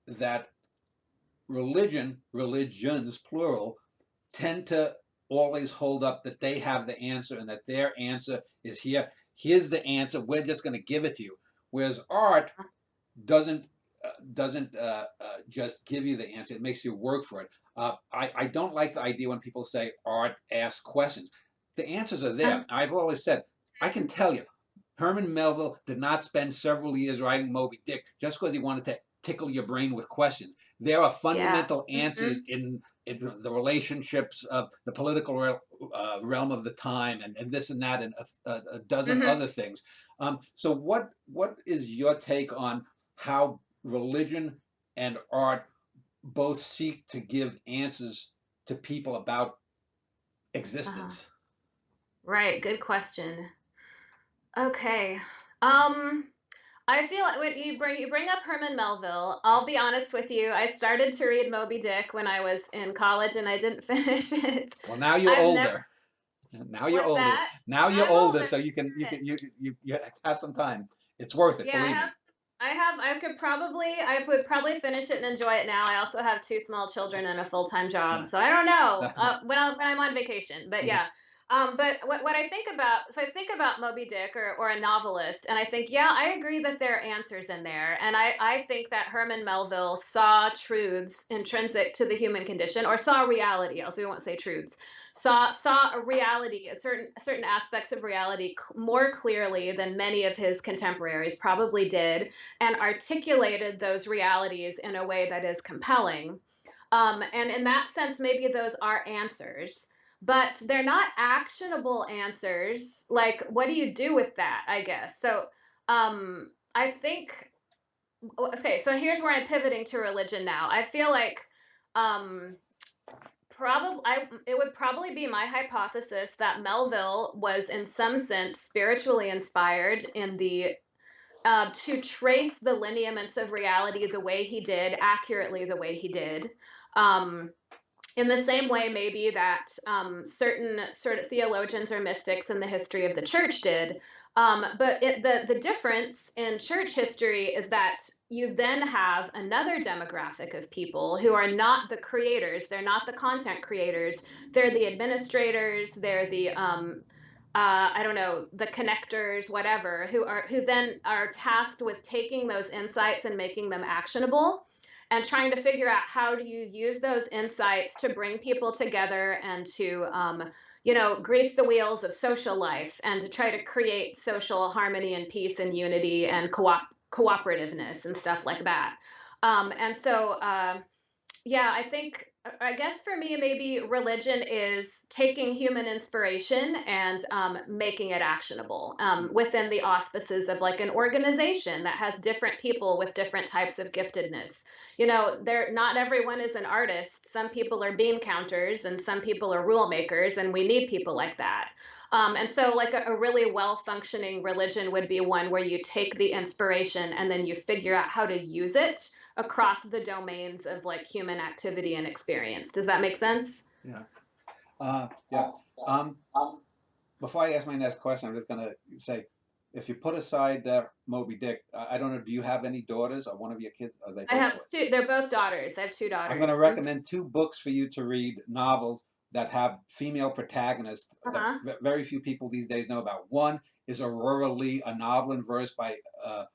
that religions plural, tend to always hold up that they have the answer and that their answer is here. Here's the answer. We're just going to give it to you. Whereas art doesn't just give you the answer. It makes you work for it. I don't like the idea when people say art asks questions. The answers are uh, there. I've always said, I can tell you, Herman Melville did not spend several years writing Moby Dick just because he wanted to tickle your brain with questions. There are yeah. fundamental answers Mhm, in the relationships of the political realm of the time, and this and that, and a dozen mhm. other things. So, what is your take on how religion and art both seek to give answers to people about Uh-huh. existence? Right, good question. Okay. Um, I feel like when you bring up Herman Melville, I'll be honest with you. I started to read Moby Dick when I was in college, and I didn't finish it. Well, now you're I've never. older. Now you're What's older. that? Now you're I'm older, older. so you have some time. It's worth it, Yeah, I believe have. me. I would probably finish it and enjoy it now. I also have two small children and a full-time job, Yeah. so I don't know when I'm on vacation. But yeah, but what I think about, so I think about Moby Dick or a novelist, and I think, yeah, I agree that there are answers in there, and I think that Herman Melville saw truths intrinsic to the human condition, or saw reality. Else we won't say truths. Saw a reality, a certain aspects of reality more clearly than many of his contemporaries probably did, and articulated those realities in a way that is compelling. And in that sense, maybe those are answers, but they're not actionable answers. Like, what do you do with that? I guess. So, I think, okay, so here's where I'm pivoting to religion now. I feel like, um, it would probably be my hypothesis that Melville was in some sense spiritually inspired in the to trace the lineaments of reality the way he did, accurately the way he did. Um, in the same way, maybe that certain sort of theologians or mystics in the history of the church did. The difference in church history is that you then have another demographic of people who are not the creators. They're not the content creators. They're the administrators. They're the I don't know, the connectors, whatever, who then are tasked with taking those insights and making them actionable, and trying to figure out how do you use those insights to bring people together and to grease the wheels of social life and to try to create social harmony and peace and unity and cooperativeness and stuff like that. And so Yeah, I guess for me, maybe religion is taking human inspiration and making it actionable within the auspices of like an organization that has different people with different types of giftedness. There not everyone is an artist. Some people are bean counters, and some people are rule makers, and we need people like that. And so, like a really well functioning religion would be one where you take the inspiration and then you figure out how to use it across the domains of like human activity and experience. Does that make sense? Yeah. Yeah. Um, Before I ask my next question, I'm just going to say, if you put aside Moby Dick, I don't know, do you have any daughters or one of your kids? Are they I both have boys? two. They're both daughters. I have two I'm going to daughters. recommend two books for you to read, novels that have female protagonists Uh that huh. very few people these days know about. One is Aurora Lee, a novel in verse by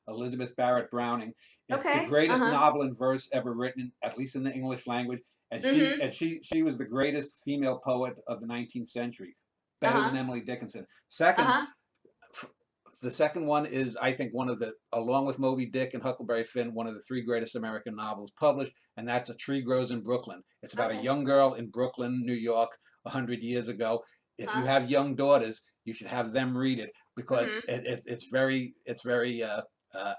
Elizabeth Barrett Browning. It's the Okay. Uh greatest huh. novel in verse ever written, at least in the English language. And she Mm-hmm. and she was the greatest female poet of the 19th century, Uh better than huh. Emily Dickinson. Uh Second, huh. The second one is, I think, one of the, along with Moby Dick and Huckleberry Finn, one of the three greatest American novels published, and that's A Tree Grows in Brooklyn. It's about a Okay. young girl in Brooklyn, New York, 100 years ago. If you Huh. have young daughters, you should have them read it because Mhm. it's very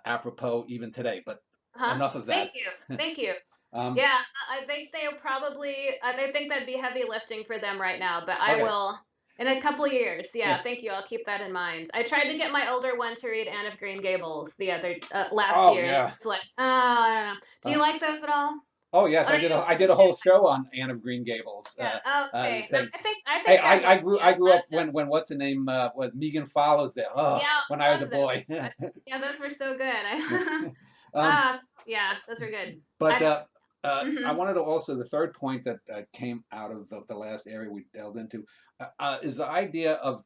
apropos even today. But Huh. enough of Thank that. you. Thank you. um, Yeah, I think they'll probably I think that'd be heavy lifting for them right now, but I okay. will in a couple years. Yeah. Yeah, thank you. I'll keep that in mind. I tried to get my older one to read Anne of Green Gables the other last Oh year, and yeah. she's like, "Oh, I don't know. Do Uh, you like those at all?" oh yes, I know I did you a do. whole show on Anne of Green Gables. Yeah. Okay. No, Thing. I Hey, think I love I I grew love up when what's the name was Megan Follows there. Oh, yeah, when I was a love those. boy. Yeah, those were so good. I um, yeah, those were good. but I I mhm. wanted to also, the third point that came out of the last area we delved into is the idea of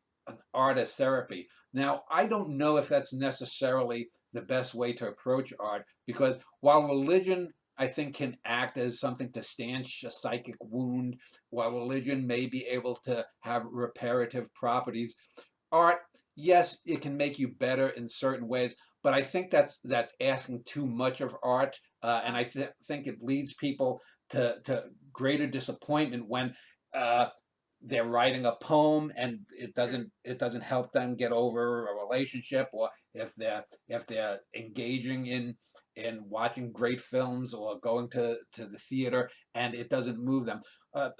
art as therapy. Now, I don't know if that's necessarily the best way to approach art because while religion, I think, can act as something to stanch a psychic wound, while religion may be able to have reparative properties, art, yes, it can make you better in certain ways, but I think that's asking too much of art, and I think it leads people to greater disappointment when uh, they're writing a poem and it doesn't help them get over a relationship, or if they're engaging in watching great films or going to the theater and it doesn't move them.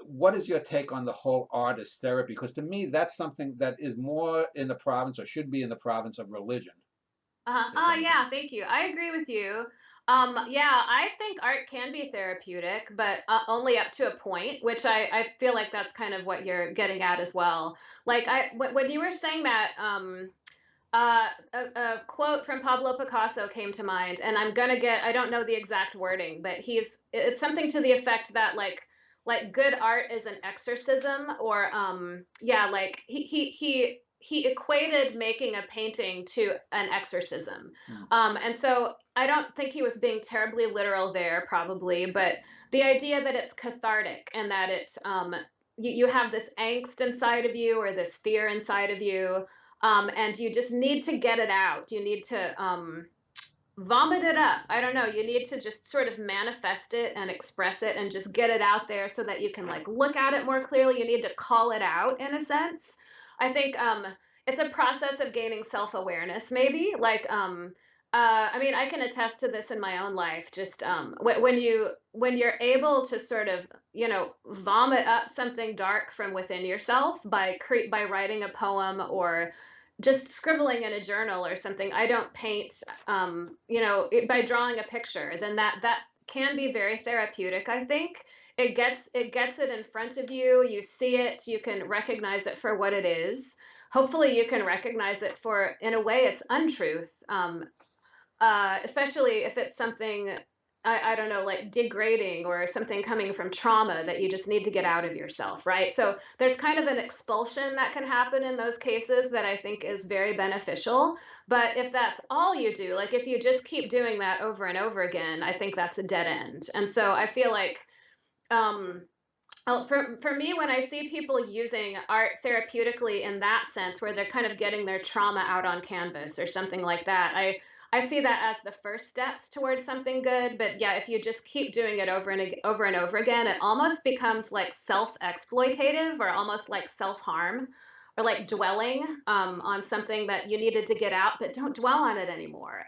What is your take on the whole art as therapy? Because to me, that's something that is more in the province, or should be in the province, of religion, Uh-huh. if Oh, anything. yeah, thank you. I agree with you. Yeah, I think art can be therapeutic, but only up to a point, which I feel like that's kind of what you're getting at as well. Like when you were saying that, a quote from Pablo Picasso came to mind, and I don't know the exact wording, but it's something to the effect that like good art is an exorcism, or yeah, like he equated making a painting to an exorcism. Mm. And so I don't think he was being terribly literal there, probably, but the idea that it's cathartic and that you have this angst inside of you or this fear inside of you, and you just need to get it out. You need to vomit it up. I don't know. You need to just sort of manifest it and express it and just get it out there so that you can like look at it more clearly. You need to call it out in a sense. I think it's a process of gaining self awareness, maybe. I mean, I can attest to this in my own life. Just when you're able to sort of vomit up something dark from within yourself by writing a poem or just scribbling in a journal or something. I don't paint, by drawing a picture, then that can be very therapeutic. I think it gets it in front of you. You see it. You can recognize it for what it is. Hopefully, you can recognize it for, in a way, it's untruth. Especially if it's something I don't know, like degrading or something coming from trauma that you just need to get out of yourself, right? So there's kind of an expulsion that can happen in those cases that I think is very beneficial. But if that's all you do, like if you just keep doing that over and over again, I think that's a dead end. And so I feel like um, for me, when I see people using art therapeutically in that sense, where they're kind of getting their trauma out on canvas or something like that, I see that as the first steps towards something good. But yeah, if you just keep doing it over and over again, it almost becomes like self-exploitative or almost like self-harm or like dwelling on something that you needed to get out, but don't dwell on it anymore.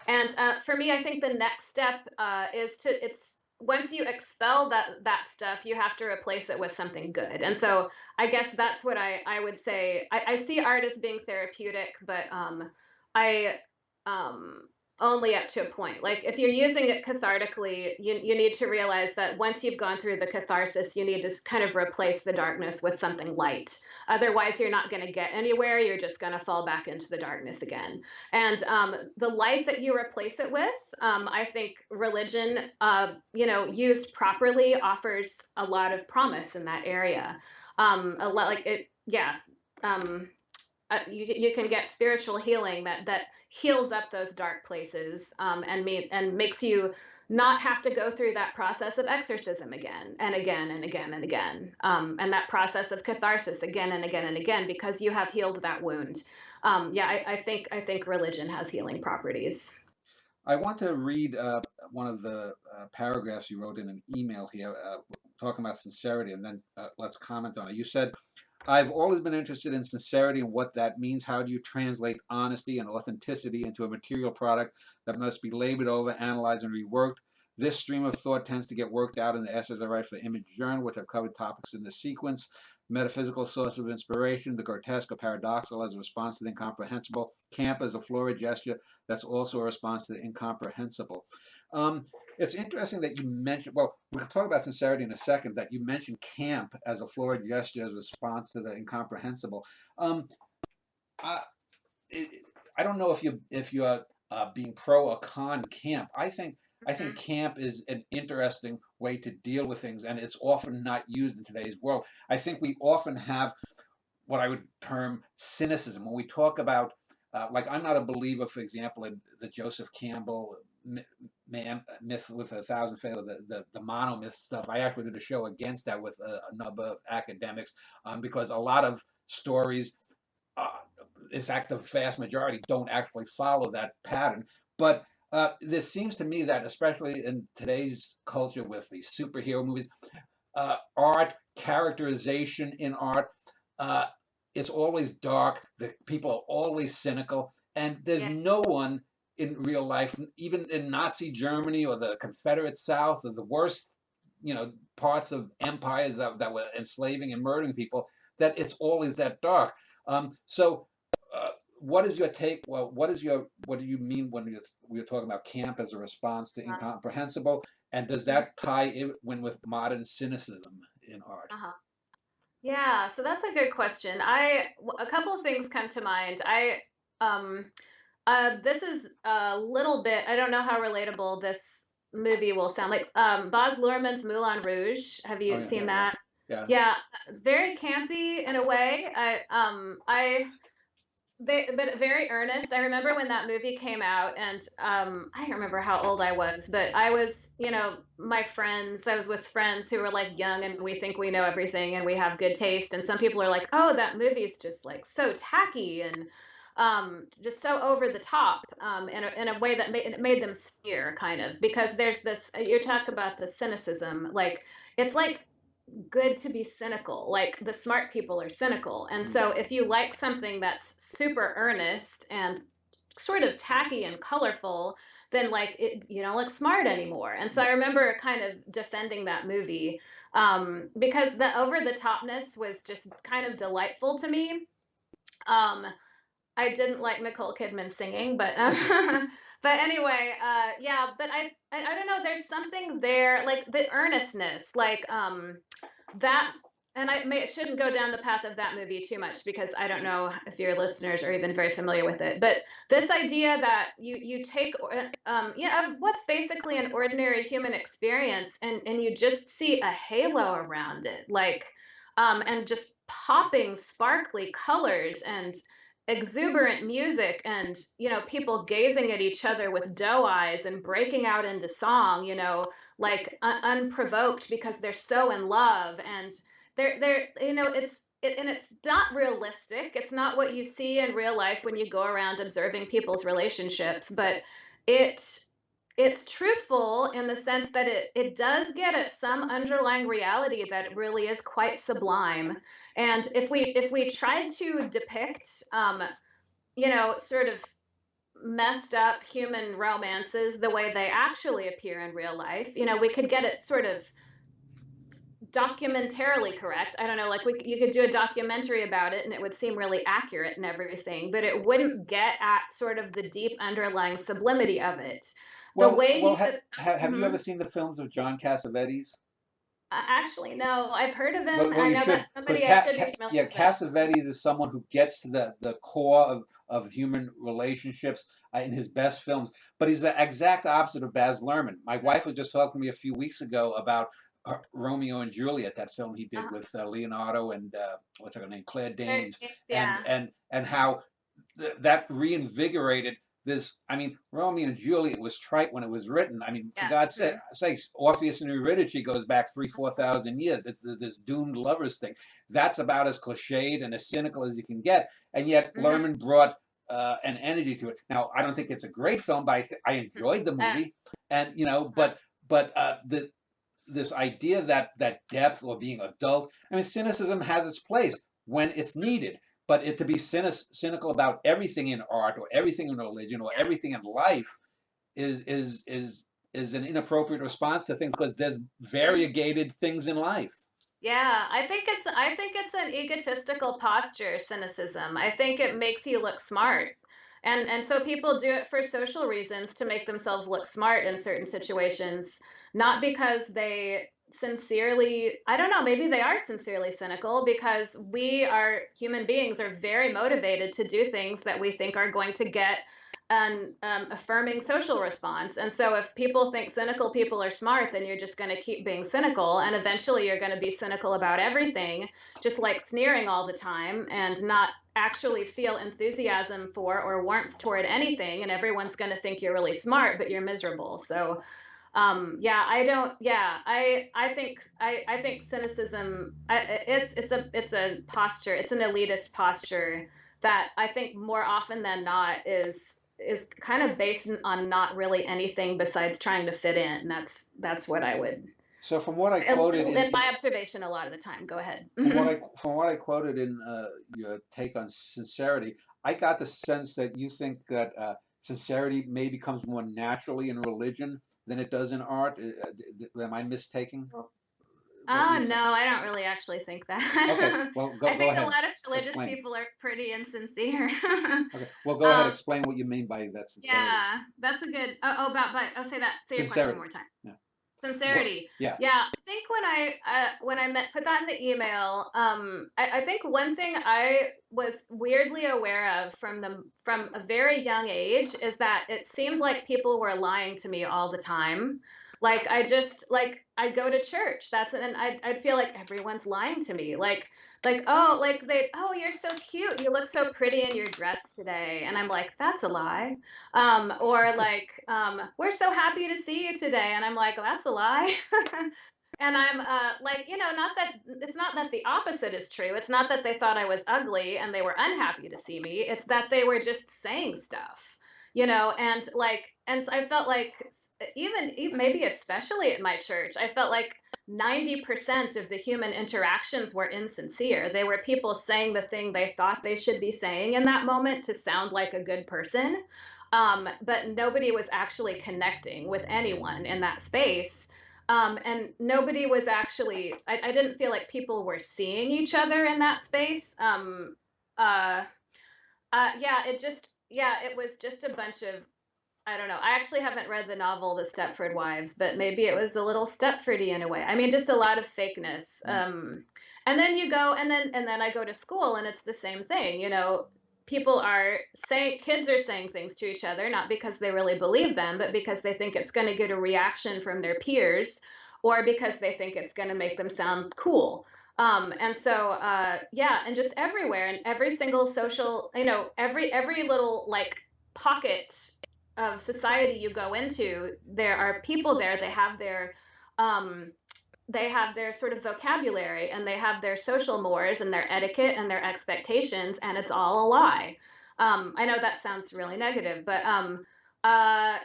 And for me, I think the next step is to it's once you expel that stuff, you have to replace it with something good. And so I guess that's what I would say. I see art as being therapeutic, but I um, only up to a point. Like if you're using it cathartically, you need to realize that once you've gone through the catharsis, you need to kind of replace the darkness with something light. Otherwise, you're not going to get anywhere. You're just going to fall back into the darkness again. And the light that you replace it with, I think religion, used properly, offers a lot of promise in that area. A lot like it, yeah. Um, you can get spiritual healing that heals up those dark places, and makes you not have to go through that process of exorcism again and again and again and again, and that process of catharsis again and again and again because you have healed that wound. Yeah, I think religion has healing properties. I want to read one of the paragraphs you wrote in an email here, talking about sincerity, and then let's comment on it. You said, I've always been interested in sincerity and what that means. How do you translate honesty and authenticity into a material product that must be labored over, analyzed, and reworked? This stream of thought tends to get worked out in the essays I write for Image Journal, which I've covered topics in this sequence: metaphysical source of inspiration, the grotesque or paradoxical as a response to the incomprehensible, camp as a florid gesture that's also a response to the incomprehensible. Um, it's interesting that you mentioned, well, we'll talk about sincerity in a second, that you mentioned camp as a florid gesture as a response to the incomprehensible. Um, I, I don't know if you're being pro or con camp. I think Mhm. camp is an interesting way to deal with things, and it's often not used in today's world. I think we often have what I would term cynicism when we talk about, like, I'm not a believer, for example, in the Joseph Campbell man myth with a thousand failures, the monomyth stuff. I actually did a show against that with a number of academics, because a lot of stories, uh, in fact, the vast majority don't actually follow that pattern. But this seems to me that, especially in today's culture with these superhero movies, art, characterization in art, uh, it's always dark. The people are always cynical, and there's Yeah. no one in real life, even in Nazi Germany or the Confederate South or the worst, parts of empires that were enslaving and murdering people, that it's always that dark. So, what is your take? Well, what do you mean when we're talking about camp as a response to incomprehensible? And does that tie in when with modern cynicism in art? Uh-huh. Yeah, so that's a good question. A couple of things come to mind. Um, this is a little bit, I don't know how relatable this movie will sound like. Baz Luhrmann's Moulin Rouge. Have Oh you yeah, seen yeah, yeah, that? yeah. Yeah, it's very campy in a way. But very earnest. I remember when that movie came out, and I don't remember how old I was, but I was, my friends. I was with friends who were like young, and we think we know everything, and we have good taste. And some people are like, "Oh, that movie's just like so tacky and just so over the top," in a way that made them sneer, kind of, because there's this. You talk about the cynicism, like it's like good to be cynical. Like the smart people are cynical. And Mm. so if you like something that's super earnest and sort of tacky and colorful, then like you don't look smart anymore. And so I remember kind of defending that movie, because the over the topness was just kind of delightful to me. Um, I didn't like Nicole Kidman singing, but but anyway, yeah. But I don't know. There's something there, like the earnestness, like that. And shouldn't go down the path of that movie too much because I don't know if your listeners are even very familiar with it. But this idea that you take what's basically an ordinary human experience and you just see a halo around it, like and just popping sparkly colors and exuberant music and people gazing at each other with doe eyes and breaking out into song, like unprovoked because they're so in love. And they're and it's not realistic. It's not what you see in real life when you go around observing people's relationships, but it it's truthful in the sense that it does get at some underlying reality that really is quite sublime. And if we tried to depict sort of messed up human romances the way they actually appear in real life, we could get it sort of documentarily correct. I don't know, like you could do a documentary about it and it would seem really accurate and everything, but it wouldn't get at sort of the deep underlying sublimity of it. The way Well, he did. have you Mhm. ever seen the films of John Cassavetes? Actually, no, I've heard of him. Well, I you know should, that's because somebody I should be familiar yeah, with. Cassavetes is someone who gets to the core of human relationships in his best films. But he's the exact opposite of Baz Luhrmann. My wife was just talking to me a few weeks ago about Romeo and Juliet, that film he did Uh-huh. with Leonardo and what's her name, Claire Danes, Yeah. and how that reinvigorated this, I mean, Romeo and Juliet was trite when it was written. I mean, for Yeah. God's Mhm. sakes, Orpheus and Eurydice goes back 3, 4 thousand years. It's this doomed lovers thing. That's about as cliched and as cynical as you can get. And yet Mhm. Lerman brought an energy to it. Now, I don't think it's a great film, but I enjoyed the Uh, movie. And, you know, uh, but this idea that depth or being adult, I mean, cynicism has its place when it's needed, but to be cynical about everything in art or everything in religion or everything in life is is is is an inappropriate response to things, because there's mhm. variegated things in life. Yeah, I think it's an egotistical posture, cynicism. I think it makes you look smart. And so people do it for social reasons to make themselves look smart in certain situations, not because they sincerely, I don't know, maybe they are sincerely cynical because we are human beings are very motivated to do things that we think are going to get an affirming social response. And so, if people think cynical people are smart, then you're just going to keep being cynical. And eventually, you're going to be cynical about everything, just like sneering all the time and not actually feel enthusiasm for or warmth toward anything. And everyone's going to think you're really smart, but you're miserable. So, yeah, I don't, yeah, I think cynicism, it's a posture, it's an elitist posture that I think more often than not is kind of based on not really anything besides trying to fit in. That's what I would, So from what I in quoted my observation, a lot of the time. Go ahead. from what I quoted in your take on sincerity, I got the sense that you think that sincerity maybe comes more naturally in religion than it does in art. Am I mistaking what Oh, you no, said? I don't really actually think Okay, that. well, I go think a ahead, lot of religious explain. people are pretty insincere. Okay, well, go ahead, um, explain what you mean by that sincerity. yeah, that's a good. About. I'll say that. Say your question one Sincerity. more time. Yeah. What? Sincerity. Yeah. Yeah, I think when I put that in the email, I think one thing I was weirdly aware of from a very young age is that it seemed like people were lying to me all the time. Like I just like I'd go to church. And I'd feel like everyone's lying to me. Oh, you're so cute. You look so pretty in your dress today. And I'm like, that's a lie. Or like, we're so happy to see you today. And I'm like, "Well, that's a lie." And I'm like, not that it's not that the opposite is true. It's not that they thought I was ugly and they were unhappy to see me. It's that they were just saying stuff, and I felt like even maybe especially at my church, I felt like 90% of the human interactions were insincere. They were people saying the thing they thought they should be saying in that moment to sound like a good person. But nobody was actually connecting with anyone in that space. And nobody was actually, I didn't feel like people were seeing each other in that space. Uh, yeah, it was just a bunch of, I don't know. I actually haven't read the novel The Stepford Wives, but maybe it was a little Stepfordy in a way. I mean, just a lot of fakeness. Mm. And then you go, and then I go to school, and it's the same thing. People are saying, kids are saying things to each other, not because they really believe them, but because they think it's going to get a reaction from their peers, or because they think it's going to make them sound cool. And so, yeah, and just everywhere, and every single social, every little like pocket of society you go into, there are people there. Um, they have their sort of vocabulary, and they have their social mores and their etiquette and their expectations, and it's all a lie. I know that sounds really negative, but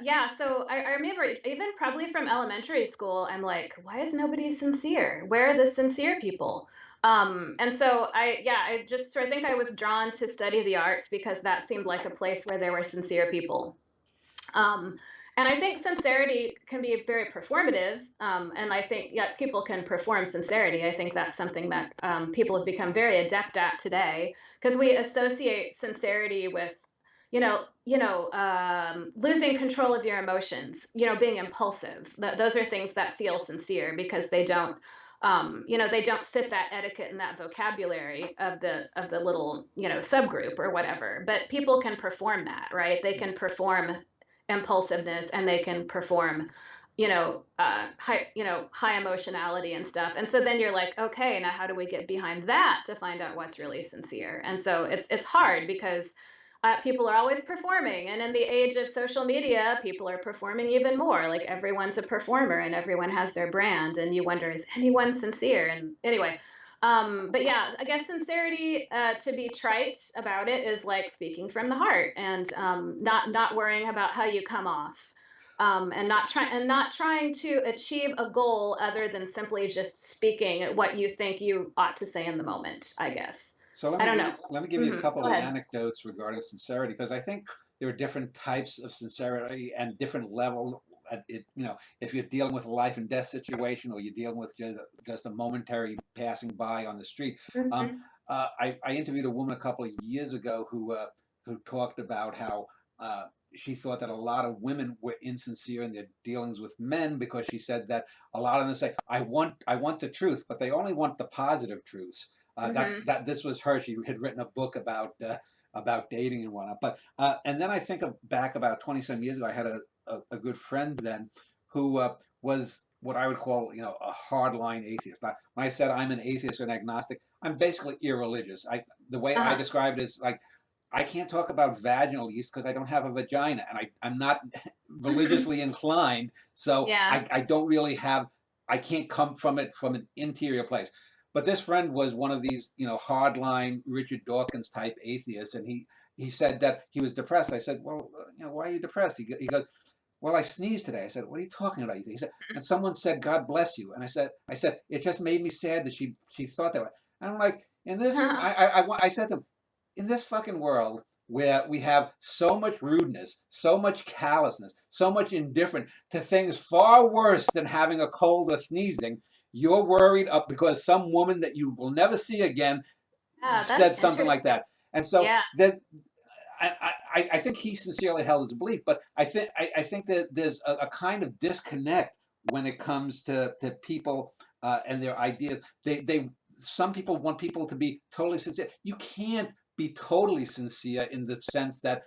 yeah. So I remember even probably from elementary school, I'm like, why is nobody sincere? Where are the sincere people? And so I just sort of think I was drawn to study the arts because that seemed like a place where there were sincere people. Um, and I think sincerity can be very performative. And I think, yeah, people can perform sincerity. I think that's something that people have become very adept at today because we associate sincerity with, losing control of your emotions, being impulsive. Those are things that feel sincere because they don't fit that etiquette and that vocabulary of the little, subgroup or whatever. But people can perform that, right? They can perform impulsiveness, and they can perform high emotionality and stuff. And so then you're like, okay, now how do we get behind that to find out what's really sincere? And so it's hard because people are always performing, and in the age of social media, people are performing even more. Like everyone's a performer, and everyone has their brand, and you wonder, is anyone sincere? And anyway, but yeah, I guess sincerity, to be trite about it, is like speaking from the heart, and not worrying about how you come off. And not trying to achieve a goal other than simply just speaking what you think you ought to say in the moment, I guess. So I don't know. let me give you a couple Go of ahead. anecdotes regarding sincerity, because I think there are different types of sincerity and different levels. If you're dealing with a life and death situation, or you're dealing with just a momentary passing by on the street. Um, Mhm. I interviewed a woman a couple of years ago who talked about how she thought that a lot of women were insincere in their dealings with men, because she said that a lot of them say, I want the truth," but they only want the positive truths. Mhm. That This was her. She had written a book about dating and whatnot. But and then I think back about 20 some years ago, I had a good friend then who was what I would call, a hardline atheist. Now, when I said I'm an atheist or an agnostic, I'm basically irreligious. The way I Uh-huh. described it is like, I can't talk about vaginal yeast because I don't have a vagina, and I'm not religiously inclined, so Yeah. I don't really have. I can't come from it from an interior place. But this friend was one of these, hardline Richard Dawkins type atheists, and he said that he was depressed. I said, well, why are you depressed? He goes, well, I sneezed today. I said, what are you talking about? He said, and someone said, God bless you. And I said, it just made me sad that she thought that way. And I'm like, in this, I said to him, in this fucking world where we have so much rudeness, so much callousness, so much indifference to things far worse than having a cold or sneezing, you're worried up because some woman that you will never see again Yeah, that's said something like interesting. that. And so Yeah. I think he sincerely held his belief, but I think that there's a kind of disconnect when it comes to people and their ideas. They Some people want people to be totally sincere. You can't be totally sincere in the sense that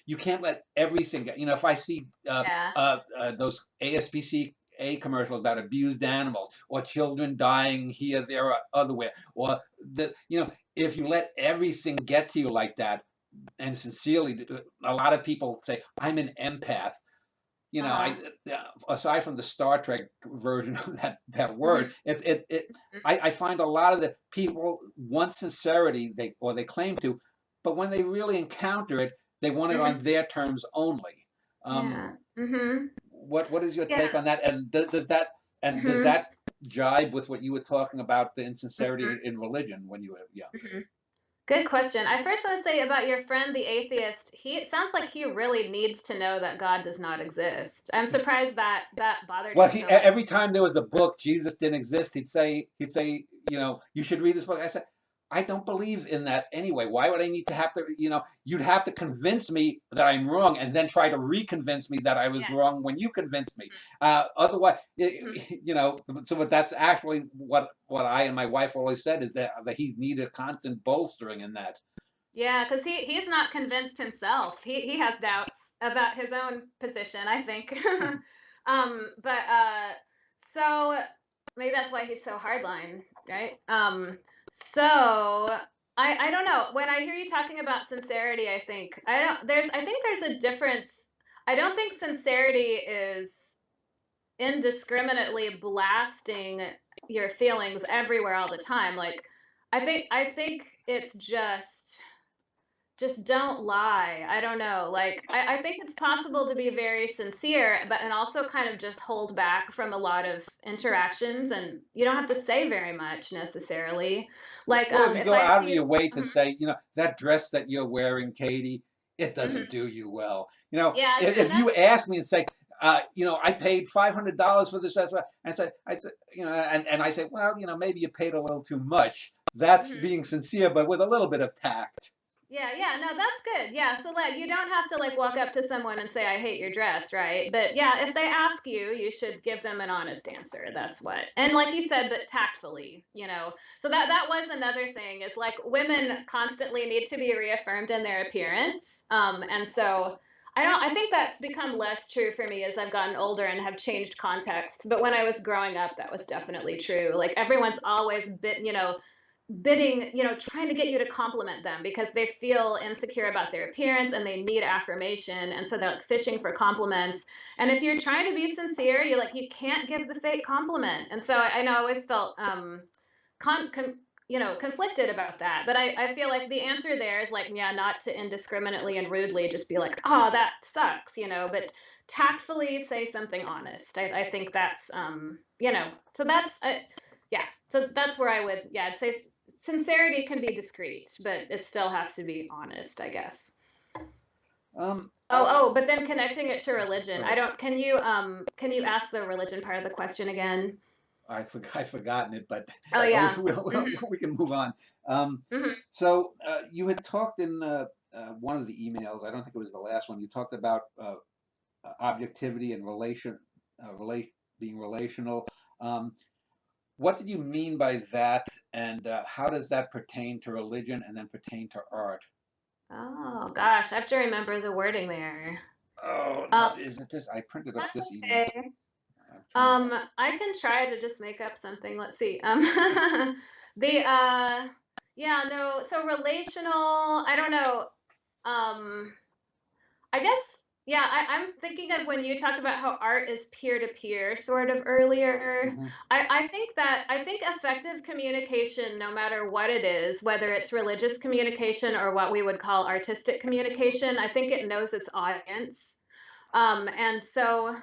you can't let everything get. If I see Yeah. those ASPCA commercials about abused animals or children dying here, there, or otherwhere, or if you let everything get to you like that, and sincerely, a lot of people say I'm an empath. Uh-huh. I Aside from the Star Trek version of that Mhm. word, I find a lot of the people want sincerity, they claim to, but when they really encounter it, they want it Mhm. on their terms only. Um, Yeah. Mhm. what is your Yeah. take on that? And does Mhm. that jibe with what you were talking about, the insincerity Mhm. in religion when you were younger? Mhm. Good question. I first want to say about your friend, the atheist, it sounds like he really needs to know that God does not exist. I'm surprised that that bothered Well, him so much. every time there was a book, Jesus didn't exist, he'd say, you should read this book. I said, I don't believe in that anyway. Why would I need to have to, you'd have to convince me that I'm wrong and then try to reconvince me that I was Yeah. wrong when you convinced me. Otherwise, Mhm. so but that's actually what I and my wife always said, is that he needed constant bolstering in that. Yeah, because he's not convinced himself. He has doubts about his own position, I think. But so maybe that's why he's so hardline, right? So I don't know. When I hear you talking about sincerity, I think there's a difference. I don't think sincerity is indiscriminately blasting your feelings everywhere all the time. Like I think it's just don't lie. I don't know. Like, I think it's possible to be very sincere, but and also kind of just hold back from a lot of interactions, and you don't have to say very much necessarily. Like, Well, if you if go I out of see, your way to mhm, say, that dress that you're wearing, Katie, it doesn't mhm. do you well. Yeah, and If you that's ask me and say, I paid $500 for this dress, and I said, and I say, well, maybe you paid a little too much. That's mhm. being sincere, but with a little bit of tact. Yeah, yeah, no, that's good. Yeah, so like you don't have to like walk up to someone and say I hate your dress, right? But yeah, if they ask you, you should give them an honest answer. That's what. And like you said, but tactfully, you know. So that was another thing, is like women constantly need to be reaffirmed in their appearance. And so I think that's become less true for me as I've gotten older and have changed contexts. But when I was growing up, that was definitely true. Like everyone's always been, bidding, trying to get you to compliment them because they feel insecure about their appearance and they need affirmation. And so they're like fishing for compliments. And if you're trying to be sincere, you can't give the fake compliment. And so I know I always felt conflicted about that. But I feel like the answer there is like, yeah, not to indiscriminately and rudely just be like, oh, that sucks, but tactfully say something honest. I think that's, so that's, yeah, so that's where I would, yeah, I'd say sincerity can be discreet, but it still has to be honest, I guess. Um, But then connecting it to religion. go I ahead. don't, can you ask the religion part of the question again? I've forgotten it, but Oh yeah. we can move on. Um, Hmm. you had talked in one of the emails. I don't think it was the last one. You talked about objectivity and being relational. Um, what did you mean by that, and how does that pertain to religion and then pertain to art? Oh gosh, I have to remember the wording there. Oh no, Um, is it this? I printed off that's this email. okay. I'm trying. I can try to just make up something. Let's see. The yeah, no, so relational, I don't know. Um, I guess, yeah, I'm thinking of when you talked about how art is peer to peer sort of earlier. Hmm. I think effective communication, no matter what it is, whether it's religious communication or what we would call artistic communication, I think it knows its audience. And so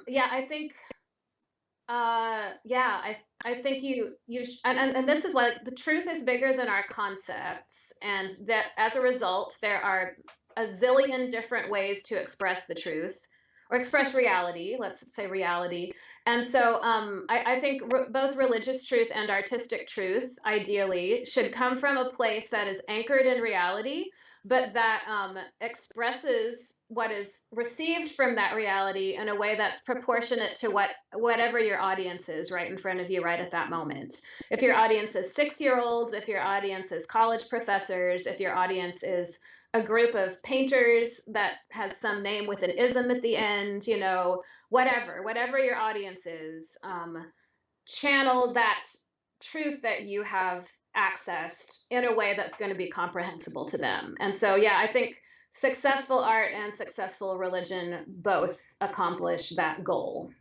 yeah, I think yeah, I think and this is why, like, the truth is bigger than our concepts, and that as a result, there are a zillion different ways to express the truth or express reality. Let's say reality. And so I think both religious truth and artistic truth, ideally, should come from a place that is anchored in reality, but that expresses what is received from that reality in a way that's proportionate to whatever your audience is right in front of you right at that moment. If your audience is 6 year olds, if your audience is college professors, if your audience is a group of painters that has some name with an ism at the end, whatever your audience is, channel that truth that you have accessed in a way that's going to be comprehensible to them. And so, yeah, I think successful art and successful religion both accomplish that goal.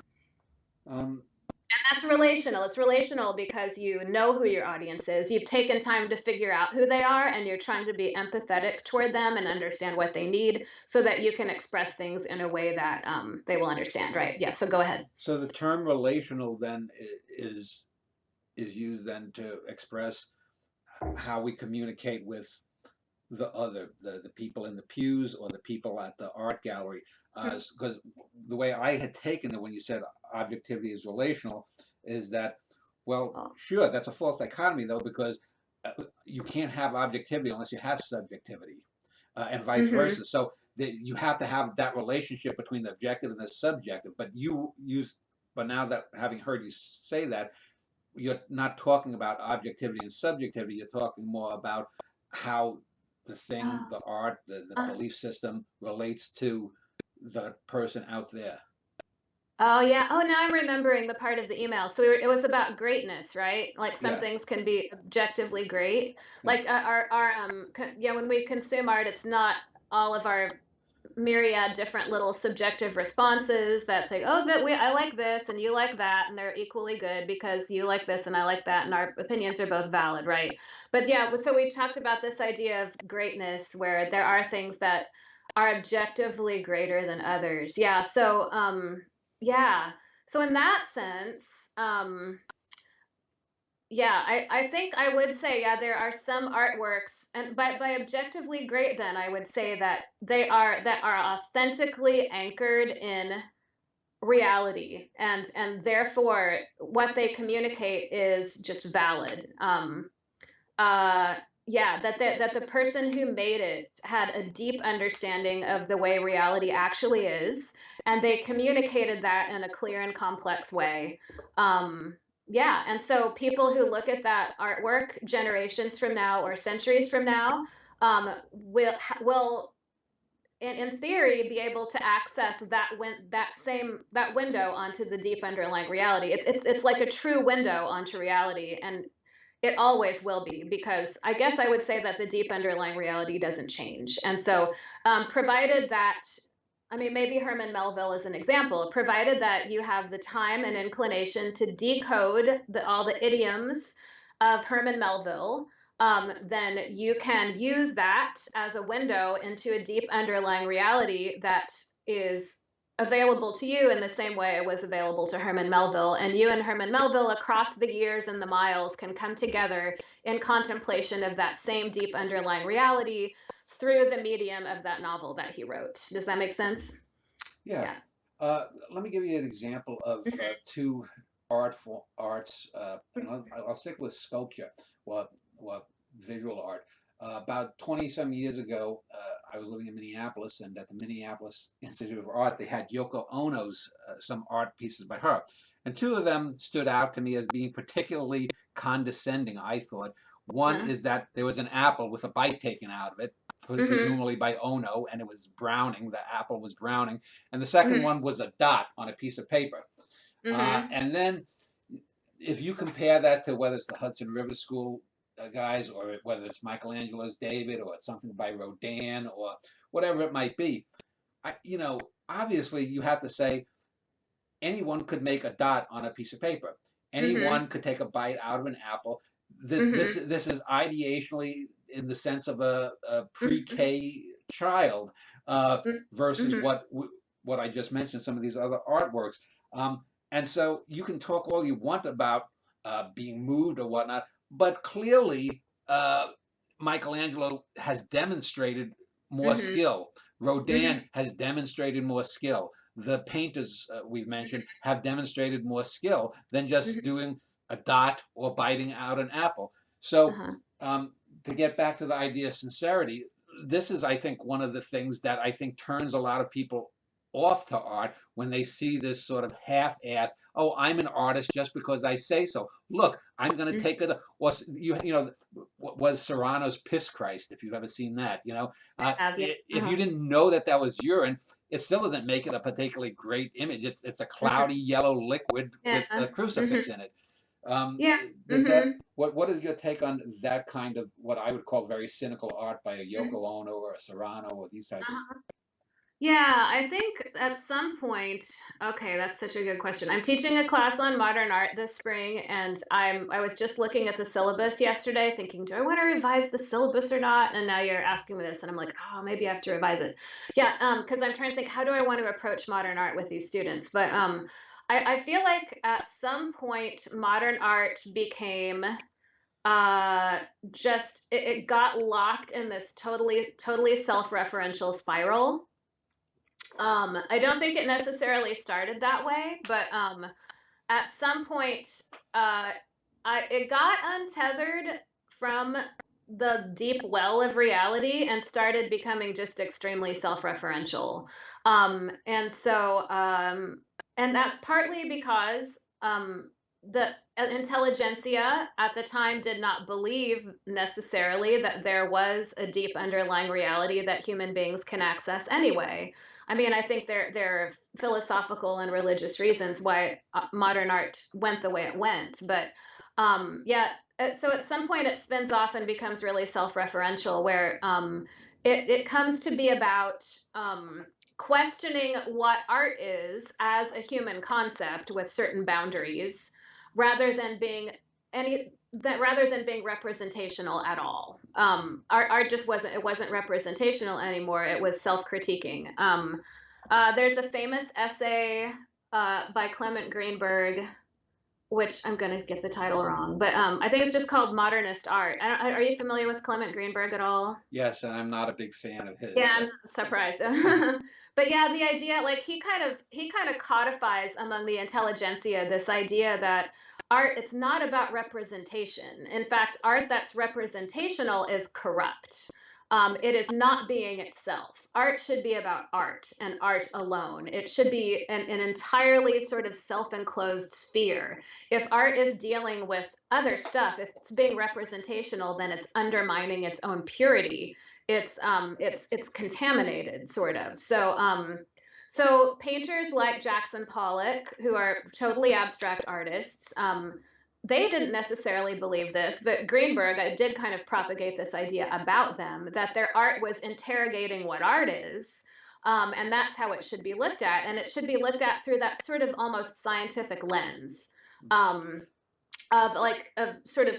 Um, And that's relational. It's relational because you know who your audience is. You've taken time to figure out who they are, and you're trying to be empathetic toward them and understand what they need so that you can express things in a way that they will understand, right? Yeah, so go ahead. so the term relational then is used then to express how we communicate with the people in the pews or the people at the art gallery. Because the way I had taken it when you said objectivity is relational is that, well, Oh. sure, that's a false dichotomy though, because you can't have objectivity unless you have subjectivity, and vice Hmm. versa. So you have to have that relationship between the objective and the subjective. But but now that having heard you say that, you're not talking about objectivity and subjectivity. You're talking more about how the thing, the art, the Uh, belief system relates to the person out there. Oh, yeah. Oh, now I'm remembering the part of the email. So it was about greatness, right? Like some Yeah, things can be objectively great. yeah. Like yeah, when we consume art, it's not all of our myriad different little subjective responses that say, "Oh, I like this and you like that, and they're equally good because you like this and I like that, and our opinions are both valid," right? But yeah, so we talked about this idea of greatness where there are things that are objectively greater than others. Yeah. So yeah. So in that sense, yeah, I think I would say, yeah, there are some artworks, and by objectively great, then I would say that that are authentically anchored in reality, and therefore what they communicate is just valid. Uh, yeah, that the person who made it had a deep understanding of the way reality actually is, and they communicated that in a clear and complex way. Yeah, and so people who look at that artwork generations from now or centuries from now will in theory be able to access that window onto the deep underlying reality. It's like a true window onto reality, and it always will be, because I guess I would say that the deep underlying reality doesn't change. And so, provided that, I mean, maybe Herman Melville is an example, provided that you have the time and inclination to decode all the idioms of Herman Melville, then you can use that as a window into a deep underlying reality that is available to you in the same way it was available to Herman Melville. And you and Herman Melville, across the years and the miles, can come together in contemplation of that same deep underlying reality through the medium of that novel that he wrote. Does that make sense? Yeah. Yeah. Let me give you an example of two arts, and I'll stick with sculpture, well, visual art. About 20 some years ago, I was living in Minneapolis, and at the Minneapolis Institute of Art, they had Yoko Ono's some art pieces by her. And two of them stood out to me as being particularly condescending, I thought. One Uh, is that there was an apple with a bite taken out of it, mhm, presumably by Ono, and it was browning. The apple was browning. And the second mhm, one was a dot on a piece of paper. mhm, And then if you compare that to whether it's the Hudson River School guys, or whether it's Michelangelo's David, or it's something by Rodin, or whatever it might be, obviously you have to say anyone could make a dot on a piece of paper. mhm, Anyone could take a bite out of an apple. mhm, This is ideationally in the sense of a mhm, pre-K child, mhm, versus mhm, what I just mentioned, some of these other artworks. And so you can talk all you want about being moved or whatnot, but clearly Michelangelo has demonstrated more mhm, skill. mhm, Rodin has demonstrated more skill. The painters we've mentioned have demonstrated more skill than just mhm, doing a dot or biting out an apple. So, uh-huh. um, to get back to the idea of sincerity, this is, I think, one of the things that I think turns a lot of people off to art when they see this sort of half-assed, oh, I'm an artist just because I say so. Look, I'm going to Mhm. take it. Or was Serrano's Piss Christ, if you've ever seen that. I have, yeah. If you Uh-huh. didn't know that that was urine, it still doesn't make it a particularly great image. It's a Mhm. cloudy yellow liquid with Yeah. a crucifix Mhm. in it. Yeah. Does that Mhm. what is your take on that kind of what I would call very cynical art by a Mhm. Yoko Ono or a Serrano or these types? Uh-huh. Yeah, I think at some point, okay, that's such a good question. I'm teaching a class on modern art this spring, and I was just looking at the syllabus yesterday thinking, do I want to revise the syllabus or not? And now you're asking me this, and I'm like, oh, maybe I have to revise it. Yeah, because I'm trying to think, how do I want to approach modern art with these students? But I feel like at some point modern art became uh just it got locked in this totally self-referential spiral. I don't think it necessarily started that way, but at some point, uh, it got untethered from the deep well of reality and started becoming just extremely self-referential. And so, and that's partly because the intelligentsia at the time did not believe necessarily that there was a deep underlying reality that human beings can access anyway. I mean, I think there are philosophical and religious reasons why modern art went the way it went, but yeah. So at some point, it spins off and becomes really self-referential, where it comes to be about questioning what art is as a human concept with certain boundaries, rather than being rather than being representational at all. Art just wasn't representational anymore. It was self-critiquing. There's a famous essay by Clement Greenberg, which I'm gonna get the title wrong, but I think it's just called Modernist Art. Are you familiar with Clement Greenberg at all? Yes, and I'm not a big fan of Yeah, his, I'm but not surprised. But yeah, the idea, like he kind of codifies among the intelligentsia this idea that art, it's not about representation. In fact, art that's representational is corrupt. It is not being itself. Art should be about art and art alone. It should be an entirely sort of self-enclosed sphere. If art is dealing with other stuff, if it's being representational, then it's undermining its own purity. It's contaminated, sort of. So painters like Jackson Pollock, who are totally abstract artists, they didn't necessarily believe this, but Greenberg did kind of propagate this idea about them that their art was interrogating what art is. And that's how it should be looked at. And it should be looked at through that sort of almost scientific lens, um, of sort of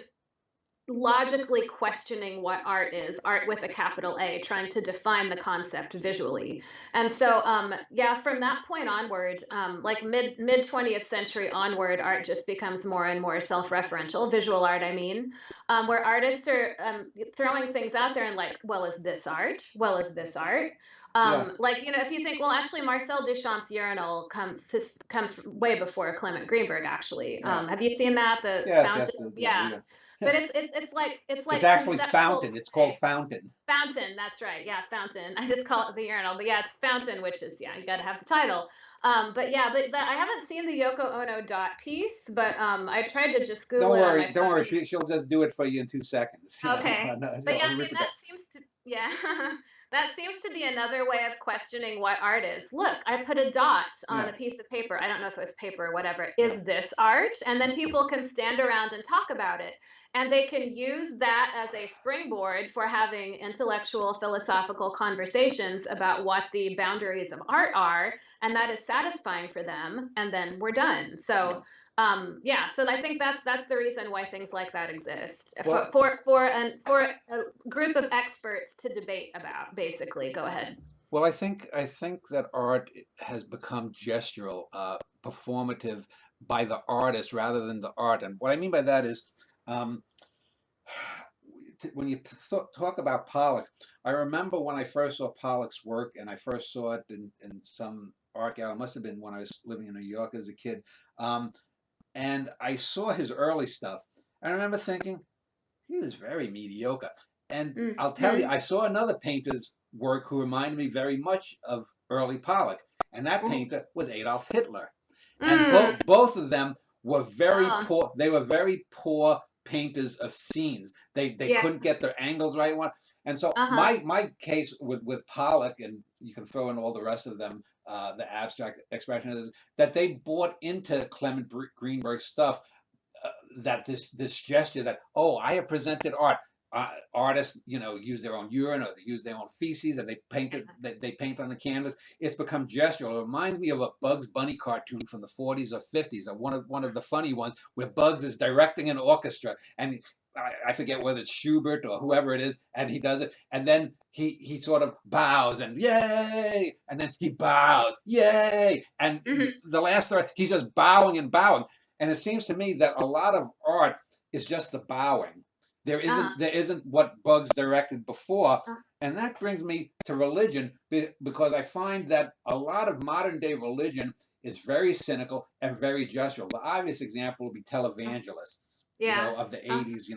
logically questioning what art is, art with a capital A, trying to define the concept visually. And so, yeah, from that point onward, like mid 20th century onward, art just becomes more and more self-referential, visual art, I mean, where artists are throwing things out there and like, well, is this art? Well, is this art? Yeah. Like, if you think, well, actually, Marcel Duchamp's urinal comes way before Clement Greenberg, actually. Yeah. Have you seen that? The Yes. fountain? Yes. Yeah. Yeah. But it's like It's actually conceptual. Fountain. It's called Fountain. Fountain, that's right. Yeah, fountain. I just call it the urinal, but yeah, it's fountain, which is, yeah, you got to have the title. But yeah, I haven't seen the Yoko Ono dot piece, but I tried to just Google Don't it on worry. my Don't worry. phone. She'll just do it for you in 2 seconds. Okay. No, But yeah, I she'll mean, rip it that up. seems to, yeah, that seems to be another way of questioning what art is. Look, I put a dot on Yeah. a piece of paper. I don't know if it was paper or whatever. Yeah. Is this art? And then people can stand around and talk about it. And they can use that as a springboard for having intellectual, philosophical conversations about what the boundaries of art are. And that is satisfying for them. And then we're done. Yeah. So, yeah, so I think that's the reason why things like that exist Well, for a group of experts to debate about. Basically, go ahead. well, I think that art has become gestural, performative by the artist rather than the art. And what I mean by that is, um, when you talk about Pollock, I remember when I first saw Pollock's work, and I first saw it in some art gallery. It must have been when I was living in New York as a kid. Um, and I saw his early stuff. I remember thinking he was very mediocre. And I'll tell you, Mm-hmm. I saw another painter's work who reminded me very much of early Pollock, and that painter was Adolf Hitler. And Mm. both of them were very Oh, poor. They were very poor painters of scenes. They yeah. couldn't get their angles right. And so Uh-huh. my case with Pollock, and you can throw in all the rest of them, the abstract expressionists, that they bought into Clement Greenberg's stuff, that this gesture that, oh, I have presented art. Artists, use their own urine, or they use their own feces, and they paint it. They paint on the canvas. It's become gestural. It reminds me of a Bugs Bunny cartoon from the 40s or 50s, or one of the funny ones where Bugs is directing an orchestra, and I forget whether it's Schubert or whoever it is, and he does it, and then he sort of bows and yay, and then he bows, yay, and Hmm. the last third he's just bowing and bowing, and it seems to me that a lot of art is just the bowing. There Uh-huh. isn't what Bugs directed before, Uh, and that brings me to religion, because I find that a lot of modern day religion is very cynical and very gestural. The obvious example would be televangelists, yeah. of the Uh, 80s,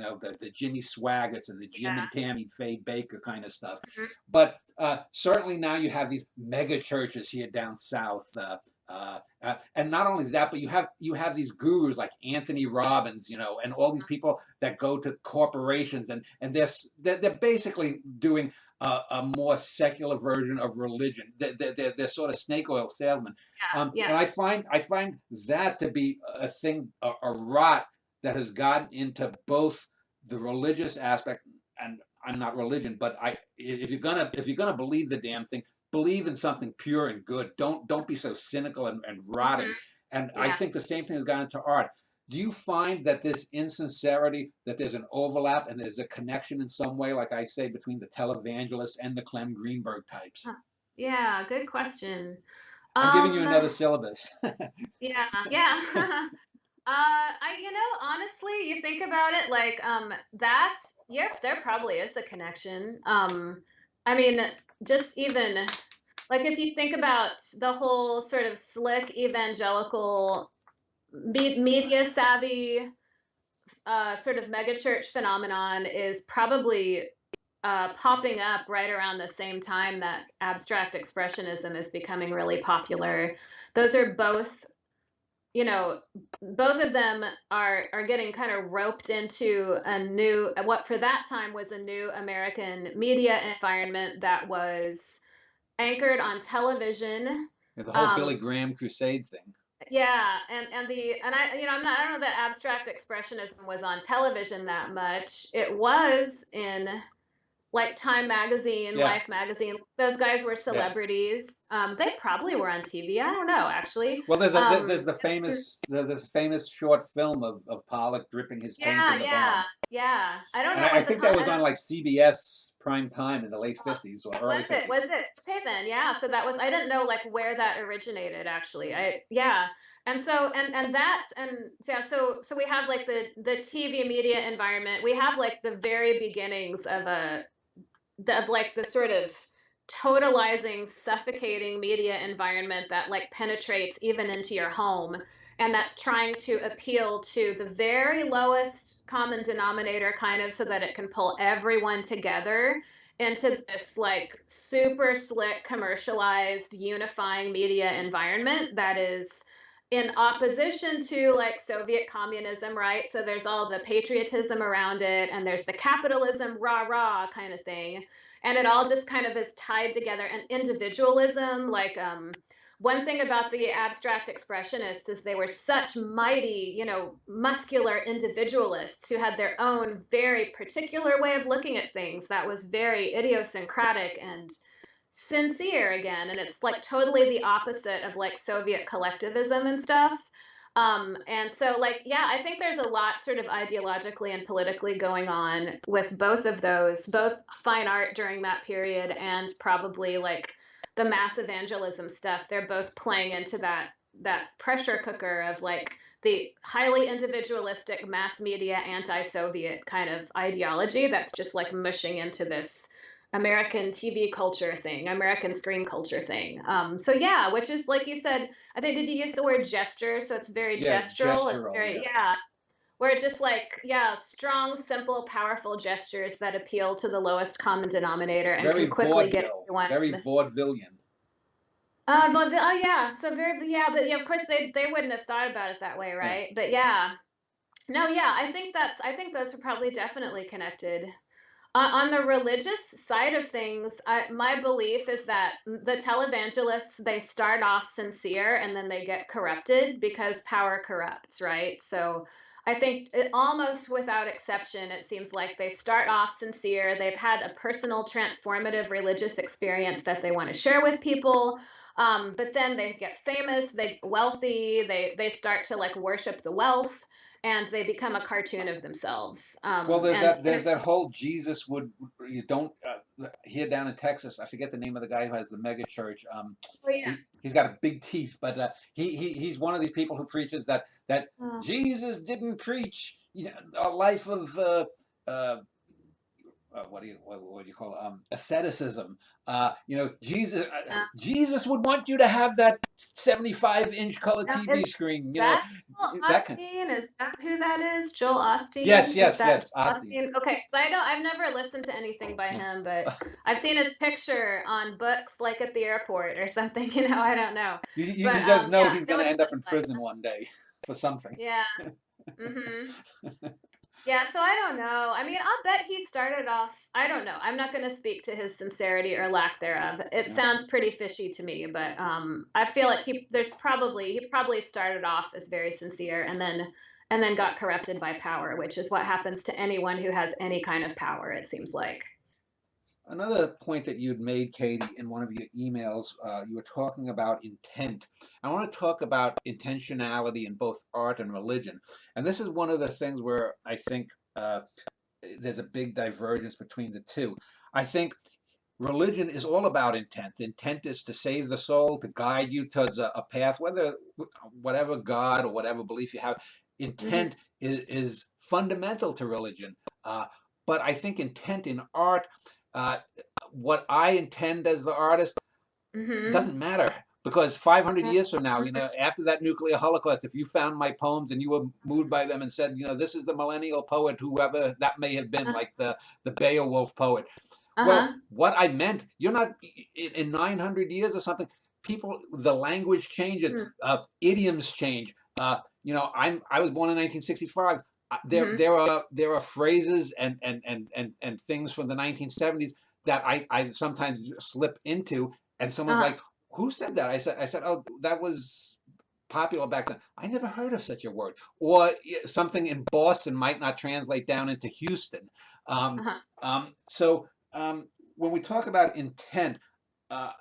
the Jimmy Swaggarts and the Jim yeah. and Tammy Faye Baker kind of stuff. Mhm. But certainly now you have these mega churches here down south. And not only that, but you have these gurus like Anthony Robbins, and all these people that go to corporations, and they're basically doing a more secular version of religion. They're sort of snake oil salesmen, Yeah. and Yeah. I find that to be a thing, a rot that has gotten into both the religious aspect, and I'm not religion, but if you're gonna believe the damn thing, believe in something pure and good. Don't be so cynical and Hmm. rotting. And I Yeah. think the same thing has gone into art. Do you find that this insincerity, that there's an overlap and there's a connection in some way, like I say, between the televangelists and the Clem Greenberg types? Huh. Yeah. Good question. I'm giving you Um. another syllabus. Yeah. Yeah. Honestly, you think about it, like, yep, there probably is a connection. I mean, just even like if you think about the whole sort of slick evangelical media savvy sort of megachurch phenomenon is probably popping up right around the same time that abstract expressionism is becoming really popular. Those are both, you know, both of them are getting kind of roped into a new, what for that time was a new American media environment that was anchored on television. The whole Um, Billy Graham crusade thing. Yeah, and I I don't know that abstract expressionism was on television that much. It was in like Time Magazine, Yeah, Life Magazine. Those guys were yeah. celebrities. They probably were on TV. I don't know actually. Well, Um, there's a famous short film of Pollock dripping his paint yeah, in the yeah, barn, yeah. I don't and know I what the think that con. was on like CBS prime time in the late Uh, '50s or early Was it? Was '50s. it? Okay then, yeah, so that was I didn't know, like, where that originated, actually. I Yeah, and so and that and so yeah, so we have, like, the TV media environment. We have, like, the very beginnings of like, the sort of totalizing, suffocating media environment that, like, penetrates even into your home, and that's trying to appeal to the very lowest common denominator, kind of, so that it can pull everyone together into this, like, super slick, commercialized, unifying media environment that is in opposition to, like, Soviet communism, right? So there's all the patriotism around it, and there's the capitalism, rah, rah, kind of thing, and it all just kind of is tied together. And individualism, like, one thing about the abstract expressionists is they were such mighty, muscular individualists who had their own very particular way of looking at things that was very idiosyncratic and sincere again. And it's like totally the opposite of like Soviet collectivism and stuff. And so, like, yeah, I think there's a lot sort of ideologically and politically going on with both of those, both fine art during that period and probably like the mass evangelism stuff. They're both playing into that pressure cooker of like the highly individualistic mass media anti-Soviet kind of ideology that's just like mushing into this American TV culture thing, American screen culture thing. So yeah, which is like you said, I think did you use the word gesture? So it's very Yeah, gestural. It's gestural. very Yeah, yeah, where it's just like yeah, strong, simple, powerful gestures that appeal to the lowest common denominator and very can quickly get vaudeville, everyone. very vaudevillian. Oh yeah, so very yeah, but yeah, of course they wouldn't have thought about it that way, Yeah. right? But yeah, no, yeah, I think those are probably definitely connected. On the religious side of things, my belief is that the televangelists, they start off sincere and then they get corrupted because power corrupts, right? So I think almost without exception, it seems like they start off sincere. They've had a personal transformative religious experience that they want to share with people. But then they get famous, they get wealthy, they start to like worship the wealth, and they become a cartoon of themselves. Well, And there's that whole Jesus would you don't here down in Texas. I forget the name of the guy who has the mega church. oh yeah. He's got a big teeth, but he's one of these people who preaches that Oh, Jesus didn't preach a life of what do you call it? Asceticism. uh, Jesus would want you to have that 75-inch color now TV screen. that Joel That kind. Osteen? Is that who that is? Joel Osteen? Yes, Is yes, that yes, Joel Asti. Osteen? Okay, I've never listened to anything by Yeah. him, but I've seen his picture on books, like at the airport or something. I don't know, You but just know yeah, he's know going what to he end up looks in like. prison one day for something. Yeah. Mm-hmm. Yeah, so I don't know. I mean, I'll bet he started off. I don't know. I'm not going to speak to his sincerity or lack thereof. It Yeah. sounds pretty fishy to me, but I feel like he probably started off as very sincere and then got corrupted by power, which is what happens to anyone who has any kind of power. It seems like. Another point that you'd made, Katie, in one of your emails, you were talking about intent. I want to talk about intentionality in both art and religion. And this is one of the things where I think there's a big divergence between the two. I think religion is all about intent. The intent is to save the soul, to guide you towards a path, whatever God or whatever belief you have. Hmm. Intent is fundamental to religion. But I think intent in art, uh, what I intend as the artist, Hmm. doesn't matter because 500 years from now, after that nuclear holocaust, if you found my poems and you were moved by them and said, this is the millennial poet, whoever that may have been, like the Beowulf poet. Well, Uh-huh. what I meant, you're not in 900 years or something. People, the language changes, idioms change. I was born in 1965. Hmm. There are phrases and things from the 1970s that I sometimes slip into, and someone's Uh-huh. like, "Who said that?" I said, "Oh, that was." popular back then. I never heard of such a word. Or something in Boston might not translate down into Houston. Um, Uh-huh. so when we talk about intent, uh,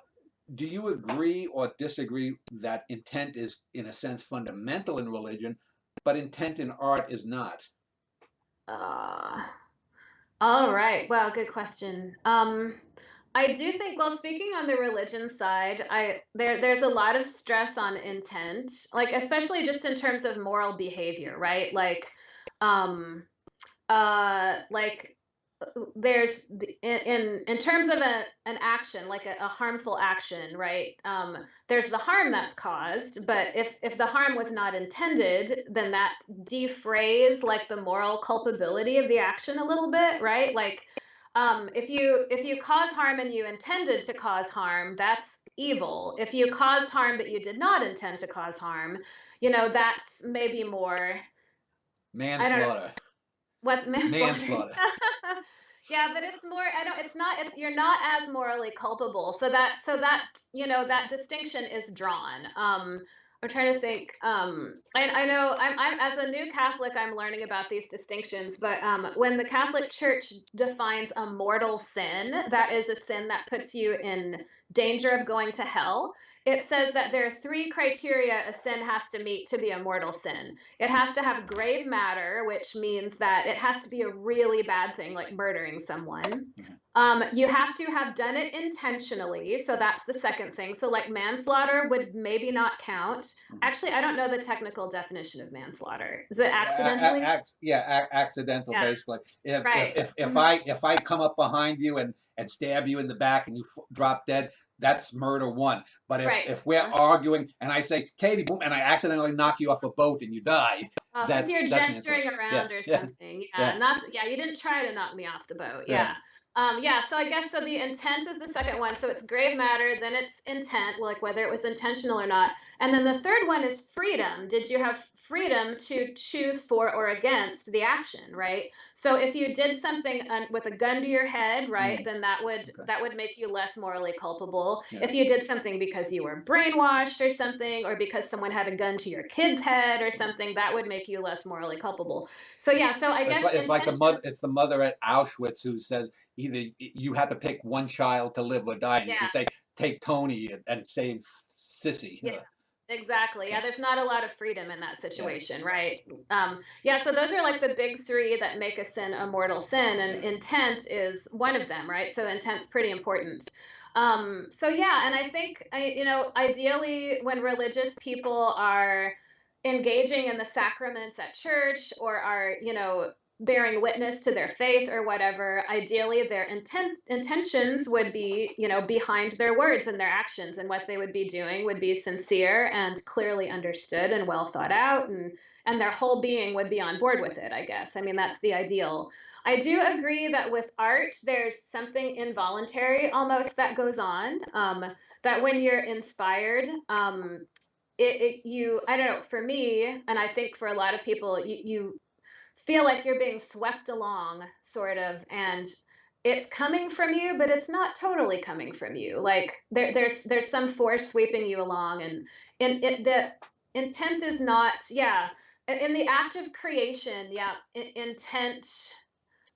do you agree or disagree that intent is, in a sense, fundamental in religion, but intent in art is not? Uh, all right. Well, good question. I do think, well, speaking on the religion side, there's a lot of stress on intent, like especially just in terms of moral behavior, right? Um, like there's in terms of an action like a harmful action, right? There's the harm that's caused, but if the harm was not intended, then that defrays like the moral culpability of the action a little bit, right? Like if you cause harm and you intended to cause harm, that's evil. If you caused harm but you did not intend to cause harm, that's maybe more, I don't know, Manslaughter. what's manslaughter. Manslaughter. Yeah, but it's more, I don't, it's not, it's, you're not as morally culpable. So that distinction is drawn. I'm trying to think. I know I'm as a new Catholic, I'm learning about these distinctions, but when the Catholic Church defines a mortal sin, that is a sin that puts you in danger of going to hell. It says that there are three criteria a sin has to meet to be a mortal sin. It has to have grave matter, which means that it has to be a really bad thing, like murdering someone. You have to have done it intentionally. So that's the second thing. So, like manslaughter would maybe not count. Actually, I don't know the technical definition of manslaughter. Is it accidentally? Accidental, Yeah, basically. If if right. if if Mhm. I if I come up behind you and stab you in the back and you drop dead, that's murder one. But if Right. if we're arguing and I say, Katie, boom, and I accidentally knock you off a boat and you die, If you're that's manslaughter. gesturing Yeah, around or yeah, something, yeah, yeah, not, yeah, you didn't try to knock me off the boat, yeah. yeah. Yeah, so I guess so the intent is the second one. So it's grave matter, then it's intent, like whether it was intentional or not. And then the third one is freedom. Did you have freedom to choose for or against the action, right? So if you did something with a gun to your head, right, Mm, then that would okay. that would make you less morally culpable. Yeah. If you did something because you were brainwashed or something, or because someone had a gun to your kid's head or something, that would make you less morally culpable. So yeah, so I guess It's like the intention. mother. It's the mother at Auschwitz who says either you have to pick one child to live or die. And Yeah, she say take Tony and save Sissy. yeah, exactly. Yeah, Yeah, there's not a lot of freedom in that yeah, situation, right? Yeah, so those are like the big three that make a sin a mortal sin, and yeah. intent is one of them, right? So intent's pretty important. So yeah, and I think ideally, when religious people are engaging in the sacraments at church or are, bearing witness to their faith or whatever, ideally their intentions would be, behind their words and their actions, and what they would be doing would be sincere and clearly understood and well thought out, and their whole being would be on board with it, I guess. I mean, that's the ideal. I do agree that with art, there's something involuntary almost that goes on. That when you're inspired, I don't know, for me, and I think for a lot of people, you feel like you're being swept along, sort of, and it's coming from you, but it's not totally coming from you. Like there's some force sweeping you along, the intent is not, yeah. In the act of creation, yeah, intent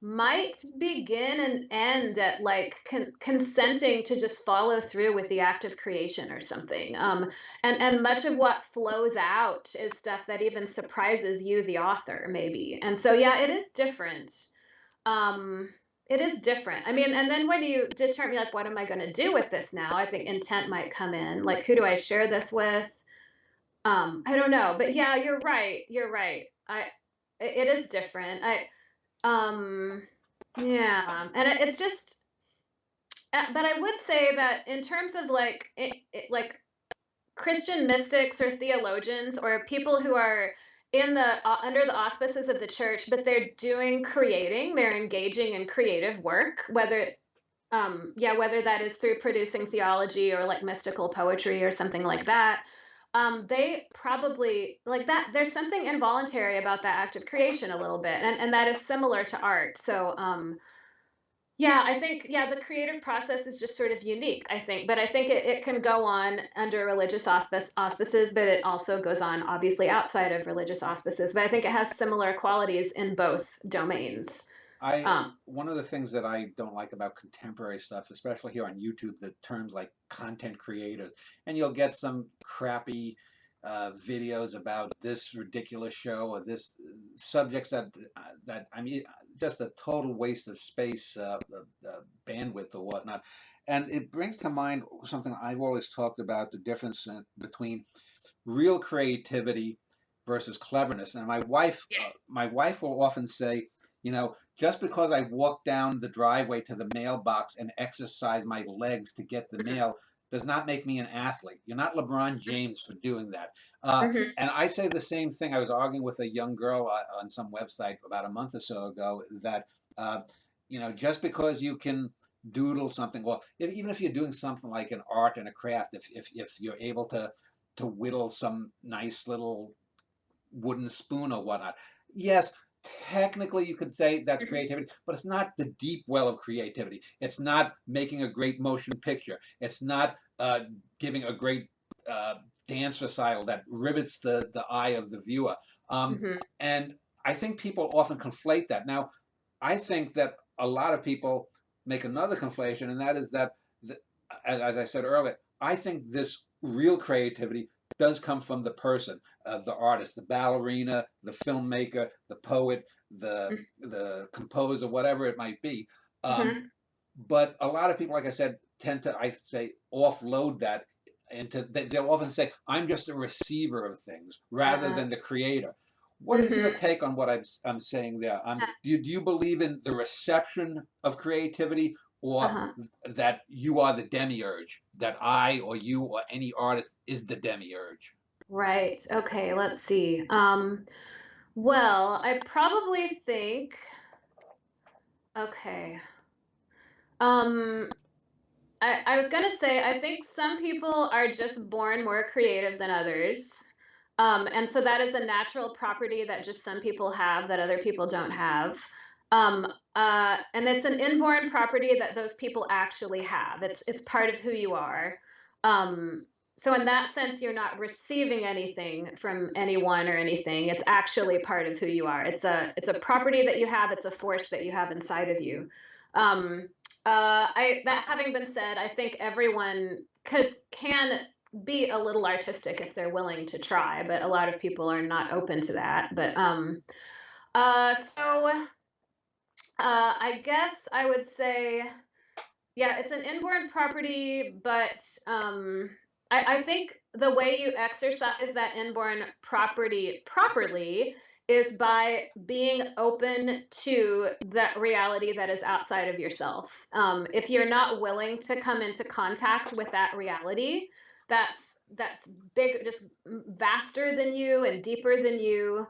might begin and end at like consenting to just follow through with the act of creation or something. And much of what flows out is stuff that even surprises you, the author, maybe. And so yeah, it is different. um it is different. I mean, and then when you determine like, what am I going to do with this now, I think intent might come in, like, who do I share this with? I don't know, but yeah, you're right. It is different. Um, yeah, and it's just, but I would say that in terms of like, like Christian mystics or theologians or people who are in the under the auspices of the church, but they're creating, they're engaging in creative work, whether that is through producing theology or like mystical poetry or something like that. They probably like that. There's something involuntary about that act of creation a little bit, and that is similar to art. So Yeah, I think, yeah, the creative process is just sort of unique, I think, but I think it can go on under religious auspices, but it also goes on obviously outside of religious auspices. But I think it has similar qualities in both domains. I Um, One of the things that I don't like about contemporary stuff, especially here on YouTube, the terms like content creators, and you'll get some crappy videos about this ridiculous show or this subjects that I mean, just a total waste of space, bandwidth or whatnot. And it brings to mind something I've always talked about: the difference between real creativity versus cleverness. And my wife will often say, just because I walk down the driveway to the mailbox and exercise my legs to get the mail does not make me an athlete. You're not LeBron James for doing that. mhm, And I say the same thing. I was arguing with a young girl on some website about a month or so ago that, uh, just because you can doodle something, well, even if you're doing something like an art and a craft, if you're able to whittle some nice little wooden spoon or whatnot. Yes, technically you could say that's mhm, creativity, but it's not the deep well of creativity. It's not making a great motion picture. It's not giving a great uh, dance recital that rivets the eye of the viewer. mhm, And I think people often conflate that. Now, I think that a lot of people make another conflation, and that is that, the, as I said earlier, I think this real creativity does come from the person, the artist, the ballerina, the filmmaker, the poet, the composer, whatever it might be. Um, mhm, but a lot of people, like I said, tend to, I say, offload that into. They'll often say, "I'm just a receiver of things," rather uh, than the creator. What is your mhm. take on what I'm saying there? Do you believe in the reception of creativity, or Uh-huh. that you are the demiurge, that I or you or any artist is the demiurge? Right. Okay, let's see. Well, I probably think, okay. Um, I was gonna say, I think some people are just born more creative than others. And so that is a natural property that just some people have that other people don't have. Um, and it's an inborn property that those people actually have. It's part of who you are. Um, so in that sense, you're not receiving anything from anyone or anything. It's actually part of who you are. It's a property that you have. It's a force that you have inside of you. Um, I that having been said, I think everyone can be a little artistic if they're willing to try, but a lot of people are not open to that. But so I guess I would say, yeah, it's an inborn property, but I think the way you exercise that inborn property properly is by being open to that reality that is outside of yourself. If you're not willing to come into contact with that reality, that's big, just vaster than you and deeper than you.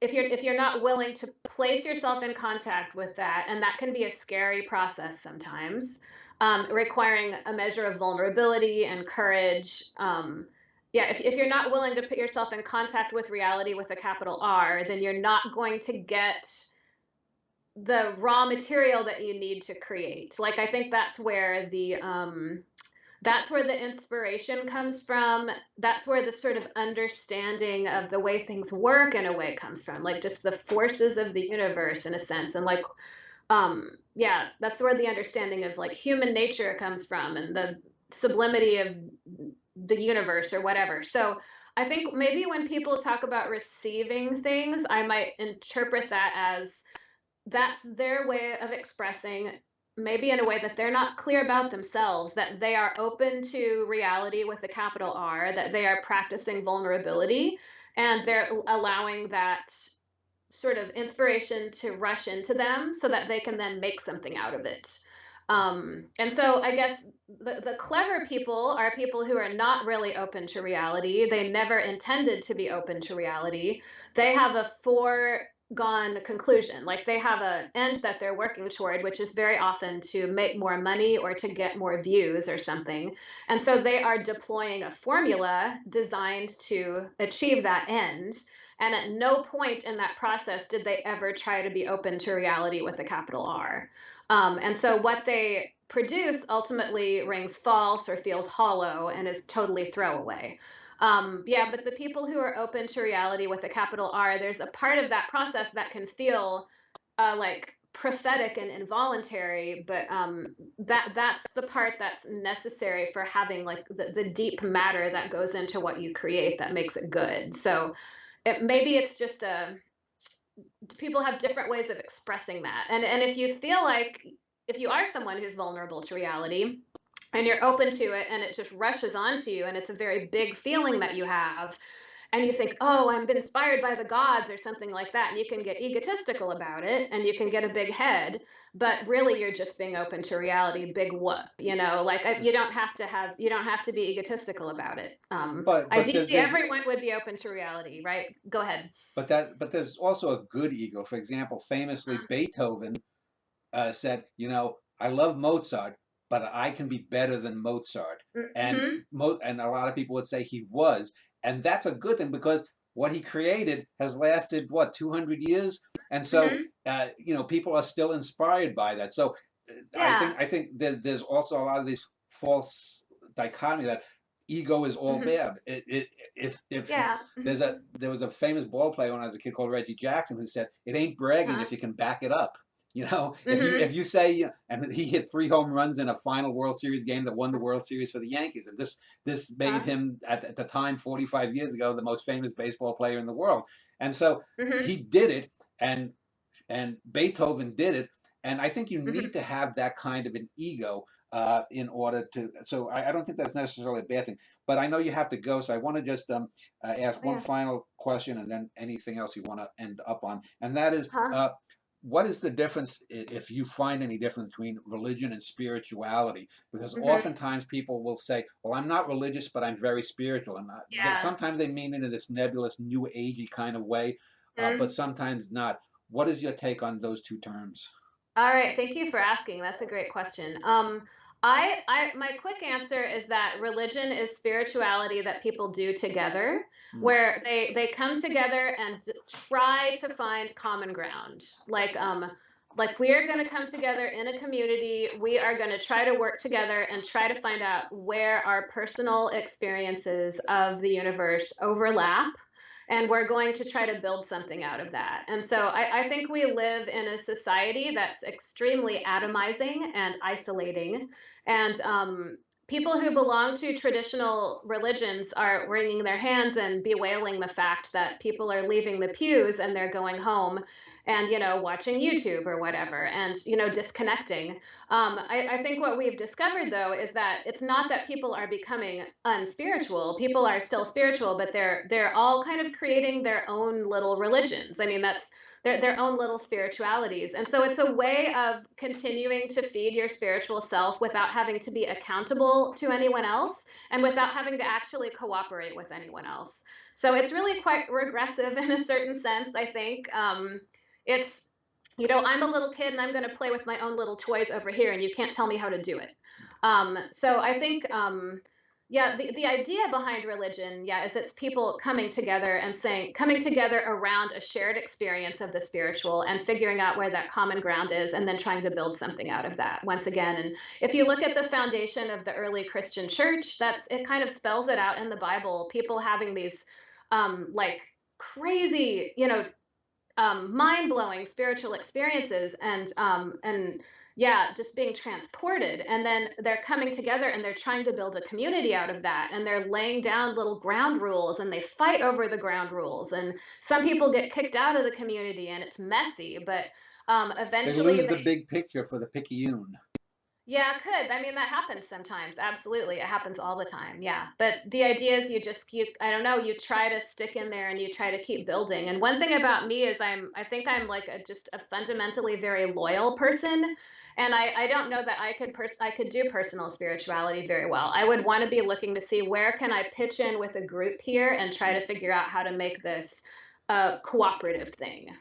If you're not willing to place yourself in contact with that, and that can be a scary process sometimes, requiring a measure of vulnerability and courage. Yeah, if you're not willing to put yourself in contact with reality with a capital R, then you're not going to get the raw material that you need to create. Like, I think that's where the inspiration comes from. That's where the sort of understanding of the way things work in a way comes from, like just the forces of the universe in a sense. And like, yeah, that's where the understanding of like human nature comes from and the sublimity of the universe or whatever. So I think maybe when people talk about receiving things, I might interpret that as that's their way of expressing, maybe in a way that they're not clear about themselves, that they are open to reality with a capital R, that they are practicing vulnerability, and they're allowing that sort of inspiration to rush into them so that they can then make something out of it. And so I guess the clever people are people who are not really open to reality. They never intended to be open to reality. They have a foregone conclusion. Like they have an end that they're working toward, which is very often to make more money or to get more views or something. And so they are deploying a formula designed to achieve that end. And at no point in that process did they ever try to be open to reality with a capital R. And so what they produce ultimately rings false or feels hollow and is totally throwaway. Yeah, but the people who are open to reality with a capital R, there's a part of that process that can feel like prophetic and involuntary, but that's the part that's necessary for having like the deep matter that goes into what you create that makes it good. So maybe it's just a people have different ways of expressing that. And if you feel like if you are someone who's vulnerable to reality and you're open to it and it just rushes onto you and it's a very big feeling that you have and you think, oh, I'm inspired by the gods or something like that, and you can get egotistical about it and you can get a big head, but really you're just being open to reality. Big whoop, like you don't have to be egotistical about it. But Ideally everyone would be open to reality, right? Go ahead. but there's also a good ego. For example, famously Beethoven said, I love Mozart, but I can be better than Mozart. And Mm-hmm. and a lot of people would say he was, and that's a good thing because what he created has lasted what 200 years, and so Mm-hmm. people are still inspired by that. So Yeah. I think there's also a lot of these false dichotomy that ego is all Mm-hmm. bad. If Yeah. there's Mm-hmm. a there was a famous ball player when I was a kid called Reggie Jackson who said it ain't bragging Uh-huh. if you can back it up. Mm-hmm. If you say, and he hit 3 home runs in a final World Series game that won the World Series for the Yankees, and this made Uh-huh. him at the time 45 years ago the most famous baseball player in the world. And so Mm-hmm. he did it, and Beethoven did it, and I think you Mm-hmm. need to have that kind of an ego in order to. So I don't think that's necessarily a bad thing. But I know you have to go, so I want to just ask Oh, one yeah. final question, and then anything else you want to end up on, and that is. Huh? What is the difference, if you find any difference between religion and spirituality? Because Mm-hmm. oftentimes people will say, "Well, I'm not religious, but I'm very spiritual," and Yeah. sometimes they mean it in this nebulous, new agey kind of way, but Mhm. sometimes not. What is your take on those two terms? All right, thank you for asking. That's a great question. My quick answer is that religion is spirituality that people do together, Mm. where they come together and try to find common ground. Like we are going to come together in a community. We are going to try to work together and try to find out where our personal experiences of the universe overlap, and we're going to try to build something out of that. And so I think we live in a society that's extremely atomizing and isolating. And people who belong to traditional religions are wringing their hands and bewailing the fact that people are leaving the pews and they're going home and watching YouTube or whatever, and disconnecting. I think what we've discovered though is that it's not that people are becoming unspiritual. People are still spiritual, but they're all kind of creating their own little religions. I mean, that's their own little spiritualities. And so it's a way of continuing to feed your spiritual self without having to be accountable to anyone else and without having to actually cooperate with anyone else. So it's really quite regressive in a certain sense, I think. It's I'm a little kid and I'm going to play with my own little toys over here, and you can't tell me how to do it. So I think, yeah, the idea behind religion, yeah, is it's people coming together around a shared experience of the spiritual and figuring out where that common ground is, and then trying to build something out of that once again. And if you look at the foundation of the early Christian church, it kind of spells it out in the Bible. People having these, like crazy, mind-blowing spiritual experiences, and yeah, just being transported, and then they're coming together and they're trying to build a community out of that, and they're laying down little ground rules and they fight over the ground rules, and some people get kicked out of the community and it's messy, but They eventually lose the they big picture for the picayune. yeah, it could. I mean, that happens sometimes. Absolutely. It happens all the time. Yeah. But the idea is I don't know, you try to stick in there and you try to keep building. And one thing about me is I think I'm like just a fundamentally very loyal person. And I don't know that I could do personal spirituality very well. I would want to be looking to see where can I pitch in with a group here and try to figure out how to make this a cooperative thing.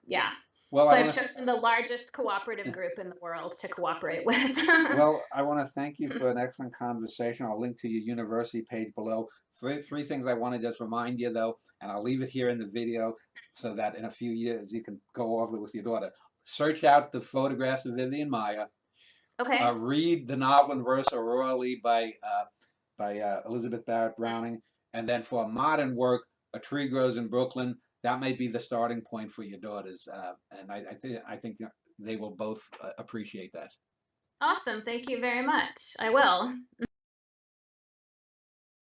Yeah. Well, I So I've want to chosen the largest cooperative group in the world to cooperate with. I want to thank you for an excellent conversation. I'll link to your university page below. Three things I want to just remind you though, and I'll leave it here in the video so that in a few years you can go over it with your daughter. Search out the photographs of Vivian Maya. Okay. Read the novel and verse orally by Elizabeth Barrett Browning, and then for modern work, A Tree Grows in Brooklyn. That may be the starting point for your daughters, and I think they will both appreciate that. Awesome. Thank you very much. I will.